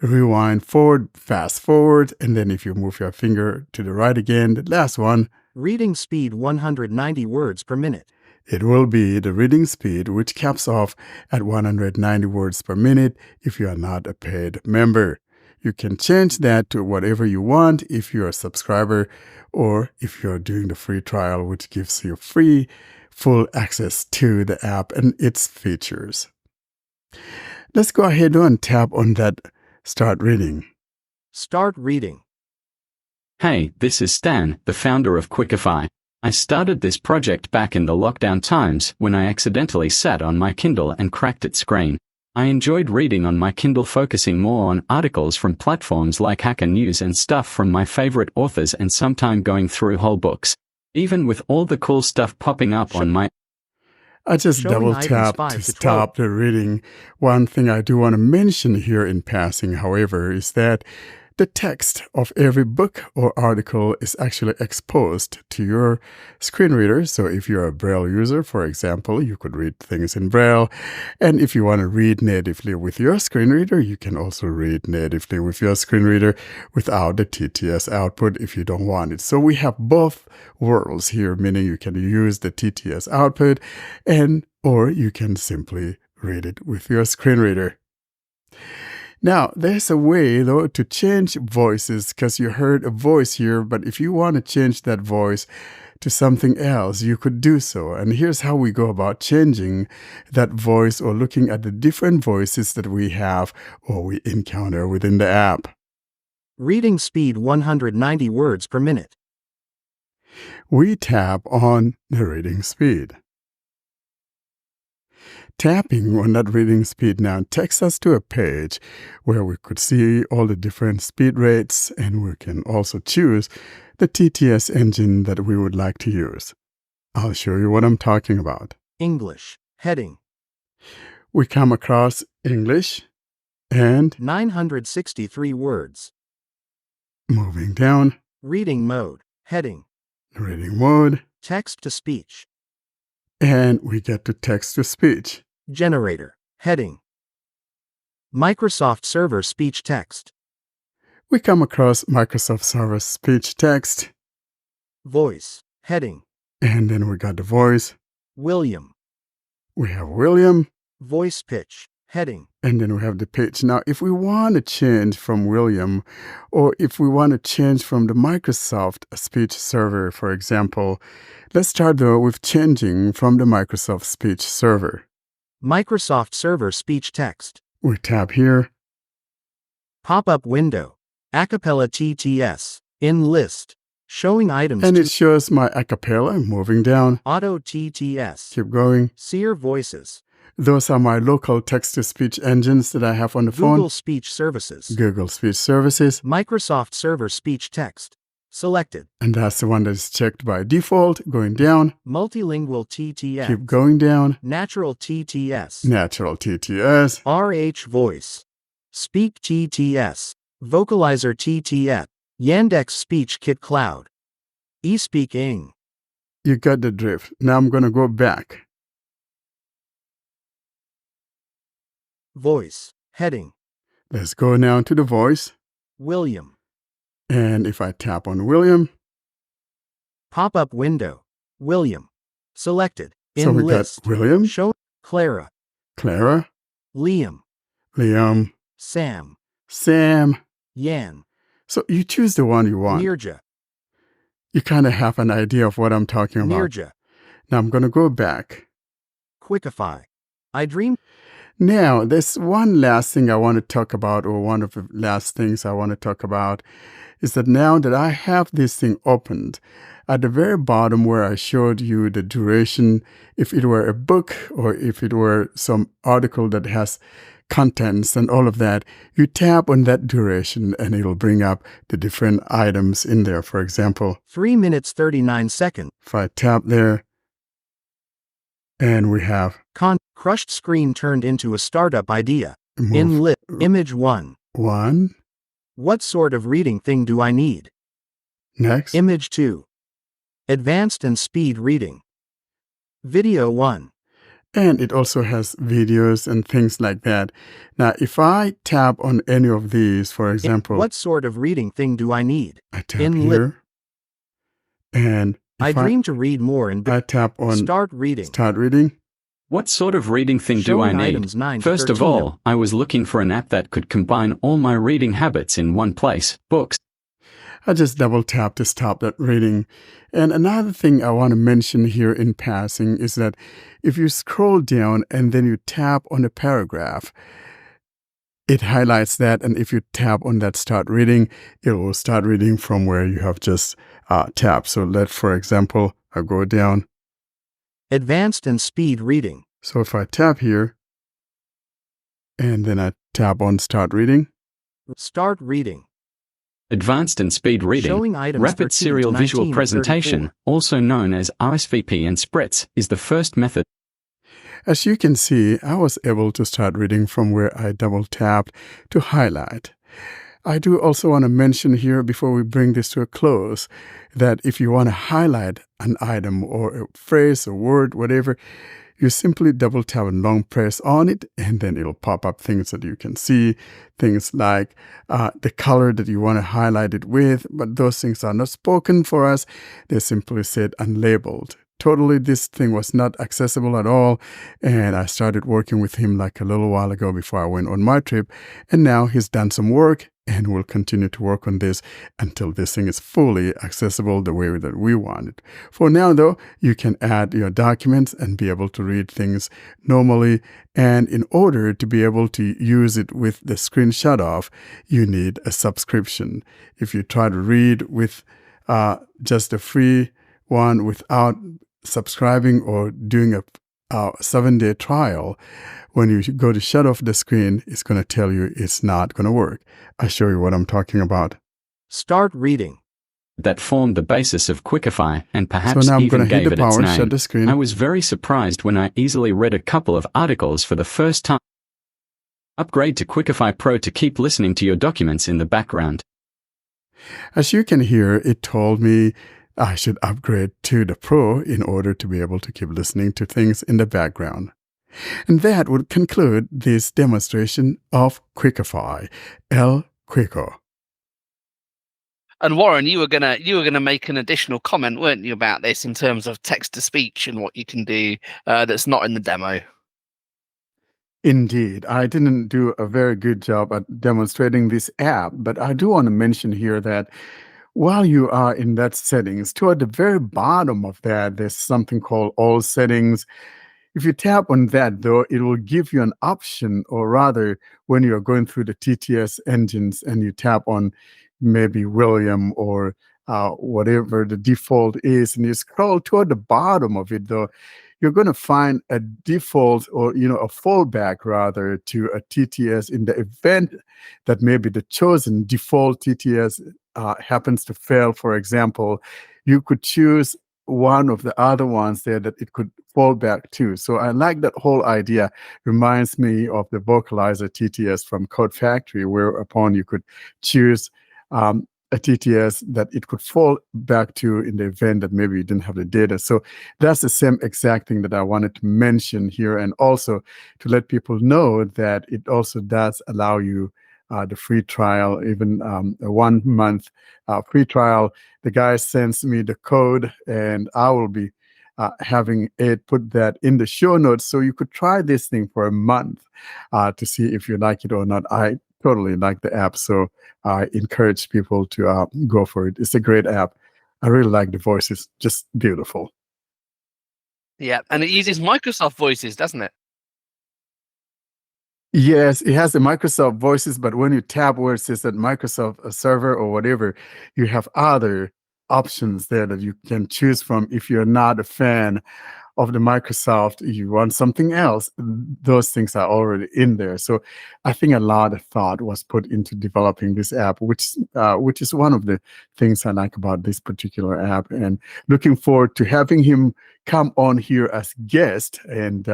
rewind forward, fast forward. And then if you move your finger to the right again, the last one, Reading speed 190 words per minute. it will be the reading speed, which caps off at 190 words per minute if you are not a paid member. You can change that to whatever you want if you're a subscriber or if you're doing the free trial, which gives you free, full access to the app and its features. Let's go ahead and tap on that Start Reading. Start reading. Hey, this is Stan, the founder of Quickify. I started this project back in the lockdown times when I accidentally sat on my Kindle and cracked its screen. I enjoyed reading on my Kindle, focusing more on articles from platforms like Hacker News and stuff from my favorite authors, and sometime going through whole books. Even with all the cool stuff popping up on my... I just Showing double items tap 5 to to stop the reading. One thing I do want to mention here in passing, however, is that the text of every book or article is actually exposed to your screen reader. So if you're a Braille user, for example, you could read things in Braille. And if you want to read natively with your screen reader, you can also read natively with your screen reader without the TTS output if you don't want it. So we have both worlds here, meaning you can use the TTS output or you can simply read it with your screen reader. Now, there's a way, though, to change voices, because you heard a voice here, but if you want to change that voice to something else, you could do so. And here's how we go about changing that voice or looking at the different voices that we have or we encounter within the app. Reading speed 190 words per minute. We tap on the reading speed. Tapping on that reading speed now takes us to a page where we could see all the different speed rates, and we can also choose the TTS engine that we would like to use. I'll show you what I'm talking about. English. Heading. We come across English and 963 words. moving down, Reading mode. Heading. reading mode, Text to speech. and we get to text to speech. Generator. Heading. Microsoft Server speech text. We come across Microsoft Server speech text, Voice. Heading. and then we got the voice. William. We have William, Voice pitch. Heading. and then we have the pitch. Now, if we want to change from William, or if we want to change from the Microsoft speech server, for example, let's start though with changing from the Microsoft speech server. Microsoft Server speech text. We tap here, Pop-up window. Acapella TTS. In list. Showing items and to it shows my acapella moving down. Auto TTS. Keep going. Seer voices. Those are my local text-to-speech engines that I have on the Google phone. Speech Services. Google Speech Services, Microsoft Server speech text. Selected. and that's the one that is checked by default. Going down, Multilingual TTS. keep going down. Natural TTS. Natural TTS, RH voice. Speak TTS. Vocalizer TTS. Yandex Speech Kit Cloud. eSpeaking. you got the drift. Now I'm going to go back. Voice. Heading. Let's go now to the voice. William. And if I tap on William, Pop-up window. William. Selected. In so we list. got William, Show. Clara. Clara, Liam. Liam, Sam. Sam. Yan. So you choose the one you want. Nirja. You kind of have an idea of what I'm talking about. Nirja. Now I'm going to go back. Quickify. I dream. Now, there's one last thing I want to talk about, or one of the last things I want to talk about, is that now that I have this thing opened, at the very bottom where I showed you the duration, if it were a book or if it were some article that has contents and all of that, you tap on that duration and it'll bring up the different items in there. For example, 3 minutes 39 seconds. if I tap there, and we have Crushed screen turned into a startup idea. move In lit. Image 1. 1, What sort of reading thing do I need? next, Image 2. Advanced and speed reading. Video 1. And it also has videos and things like that. Now, if I tap on any of these, for example, What sort of reading thing do I need? I tap In lit. here, and I if dream to read more in I tap on Start reading. Start Reading, What sort of reading thing do I Showing need? items 9 to First of 13 all, I was looking for an app that could combine all my reading habits in one place: books. I just double tap to stop that reading. And another thing I want to mention here in passing is that if you scroll down and then you tap on a paragraph, it highlights that. And if you tap on that start reading, it will start reading from where you have just tapped. So for example, I go down. Advanced and speed reading. So if I tap here and then I tap on start reading, Start reading. Advanced and speed reading, Showing items rapid 13 to serial 19 visual to presentation, 34. also known as RSVP and Spritz, is the first method. as you can see, I was able to start reading from where I double tapped to highlight. I do also want to mention here before we bring this to a close that if you want to highlight an item or a phrase or word, whatever, you simply double tap and long press on it, and then it'll pop up things that you can see, things like the color that you want to highlight it with, but those things are not spoken for us. They simply said unlabeled. Totally, this thing was not accessible at all, and I started working with him like a little while ago before I went on my trip, and now he's done some work and will continue to work on this until this thing is fully accessible the way that we want it. For now, though, you can add your documents and be able to read things normally, and in order to be able to use it with the screen shut off, you need a subscription. If you try to read with just a free one without subscribing or doing a 7-day trial, when you go to shut off the screen, it's going to tell you it's not going to work. I'll show you what I'm talking about. Start reading. That formed the basis of Quickify and perhaps So now I'm even going to hit gave the it its power, shut name. the screen. I was very surprised when I easily read a couple of articles for the first time. Upgrade to Quickify Pro to keep listening to your documents in the background. As you can hear, it told me I should upgrade to the Pro in order to be able to keep listening to things in the background. And that would conclude this demonstration of Quickify, El Quico. And Warren, you were gonna make an additional comment, weren't you, about this in terms of text to speech and what you can do that's not in the demo? Indeed, I didn't do a very good job at demonstrating this app, but I do want to mention here that while you are in that settings, toward the very bottom of that, there's something called all settings. If you tap on that, though, it will give you an option, or rather, when you're going through the TTS engines and you tap on maybe William or whatever the default is, and you scroll toward the bottom of it, though, you're going to find a default or, a fallback rather to a TTS in the event that maybe the chosen default TTS happens to fail. For example, you could choose one of the other ones there that it could fall back to. So I like that whole idea. Reminds me of the vocalizer TTS from Code Factory, whereupon you could choose a TTS that it could fall back to in the event that maybe you didn't have the data. So that's the same exact thing that I wanted to mention here, and also to let people know that it also does allow you the free trial, even a 1 month free trial. The guy sends me the code, and I will be having Ed put that in the show notes, so you could try this thing for a month to see if you like it or not. I totally like the app, so I encourage people to go for it. It's a great app. I really like the voices, just beautiful. Yeah, and it uses Microsoft voices, doesn't it? Yes, it has the Microsoft voices, but when you tap where it says that Microsoft server or whatever, you have other options there that you can choose from. If you're not a fan of the Microsoft, you want something else, those things are already in there. So I think a lot of thought was put into developing this app, which is one of the things I like about this particular app, and looking forward to having him come on here as guest, and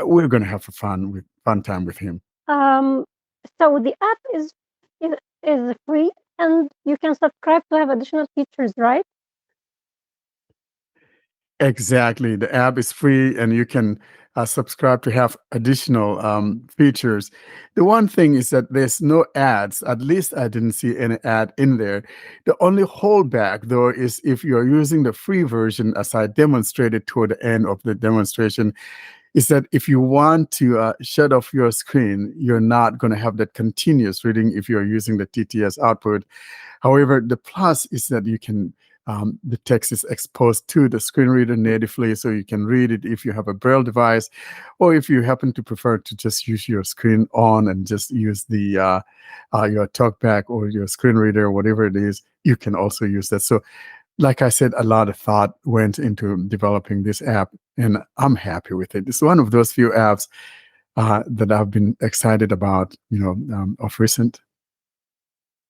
we're going to have a fun time with him. So the app is free, and you can subscribe to have additional features, right? Exactly. The app is free, and you can subscribe to have additional features. The one thing is that there's no ads. At least I didn't see any ad in there. The only holdback, though, is if you're using the free version, as I demonstrated toward the end of the demonstration, is that if you want to shut off your screen, you're not going to have that continuous reading if you're using the TTS output. However, the plus is that you can the text is exposed to the screen reader natively, so you can read it if you have a Braille device, or if you happen to prefer to just use your screen on and just use the your talkback or your screen reader, whatever it is, you can also use that. So, like I said, a lot of thought went into developing this app, and I'm happy with it. It's one of those few apps that I've been excited about, of recent.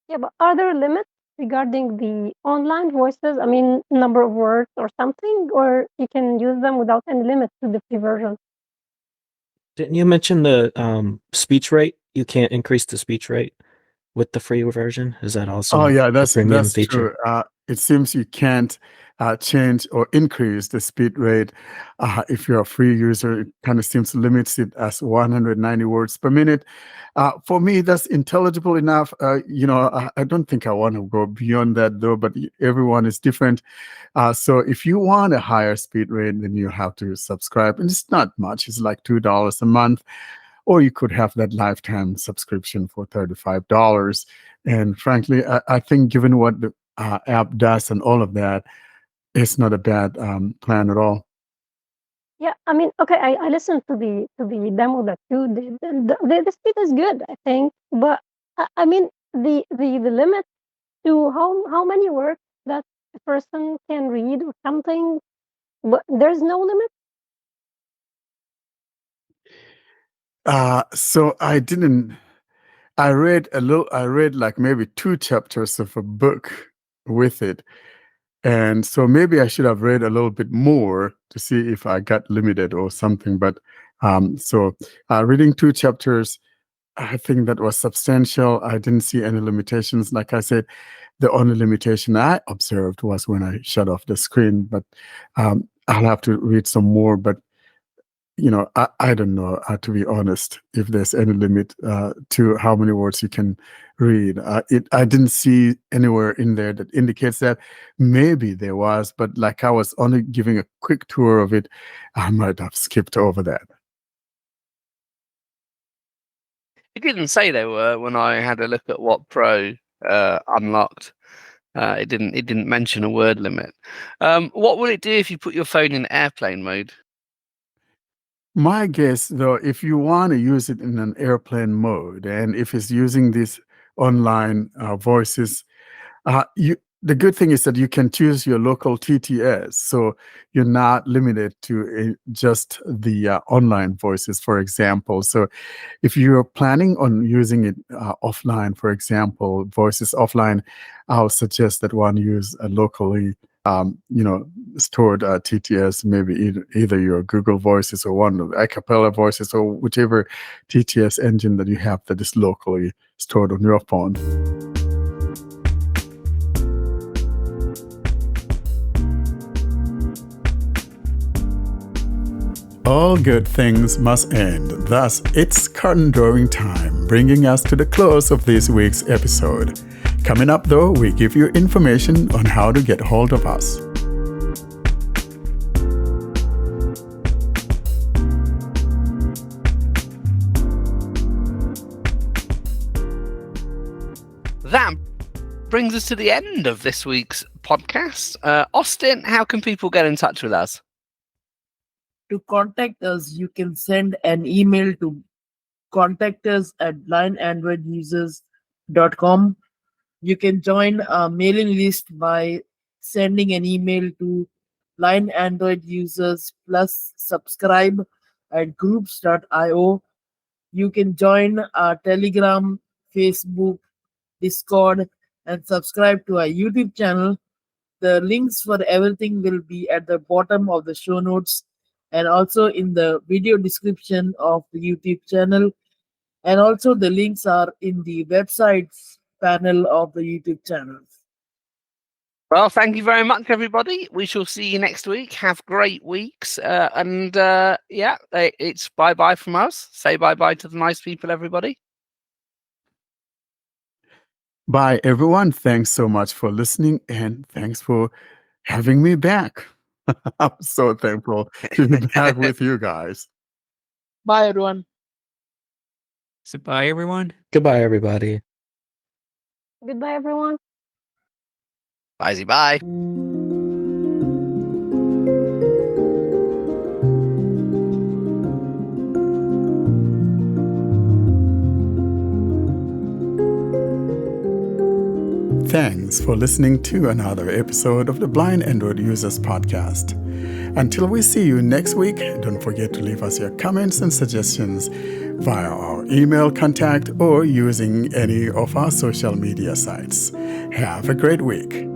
Yeah, but are there limits regarding the online voices? I mean, number of words or something, or you can use them without any limit to the free version? Didn't you mention the speech rate? You can't increase the speech rate with the free version. Is that also Oh yeah, a that's premium feature? true. It seems you can't change or increase the speed rate if you're a free user. It kind of seems limits it as 190 words per minute. For me, that's intelligible enough. I don't think I want to go beyond that though. But everyone is different. So if you want a higher speed rate, then you have to subscribe, and it's not much. It's like $2 a month. Or you could have that lifetime subscription for $35. And frankly, I think given what the app does and all of that, it's not a bad plan at all. Yeah, I mean, okay, I listened to the demo that you did, and the speed is good, I think. But I mean, the limit to how many words that a person can read or something, but there's no limit. So I read I read like maybe 2 chapters of a book with it. And so maybe I should have read a little bit more to see if I got limited or something. But so reading 2 chapters, I think that was substantial. I didn't see any limitations. Like I said, the only limitation I observed was when I shut off the screen. But I'll have to read some more. But I don't know, to be honest, if there's any limit to how many words you can read. I didn't see anywhere in there that indicates that. Maybe there was, but like I was only giving a quick tour of it, I might have skipped over that. It didn't say they were when I had a look at what Pro unlocked. It didn't mention a word limit. What will it do if you put your phone in airplane mode? My guess, though, if you want to use it in an airplane mode, and if it's using these online voices, the good thing is that you can choose your local TTS, so you're not limited to just the online voices, for example. So if you're planning on using it offline, for example, voices offline, I'll suggest that one use a locally stored TTS, maybe either your Google Voices or one of the a cappella voices or whichever TTS engine that you have that is locally stored on your phone. All good things must end. Thus, it's curtain drawing time, bringing us to the close of this week's episode. Coming up, though, we give you information on how to get hold of us. That brings us to the end of this week's podcast. Austin, how can people get in touch with us? To contact us, you can send an email to contactus@blindandroidusers.com. You can join a mailing list by sending an email to Blind Android Users plus subscribe at groups.io. You can join our Telegram, Facebook, Discord, and subscribe to our YouTube channel. The links for everything will be at the bottom of the show notes and also in the video description of the YouTube channel. And also the links are in the websites panel of the YouTube channels. Well, thank you very much, everybody. We shall see you next week. Have great weeks. It's bye-bye from us. Say bye-bye to the nice people, everybody. Bye, everyone. Thanks so much for listening, and thanks for having me back. I'm so thankful to be back with you guys. Bye, everyone. So bye, everyone. Goodbye, everybody. Goodbye, everyone. Bye. Thanks for listening to another episode of the Blind Android Users Podcast. Until we see you next week, don't forget to leave us your comments and suggestions via our email contact or using any of our social media sites. Have a great week.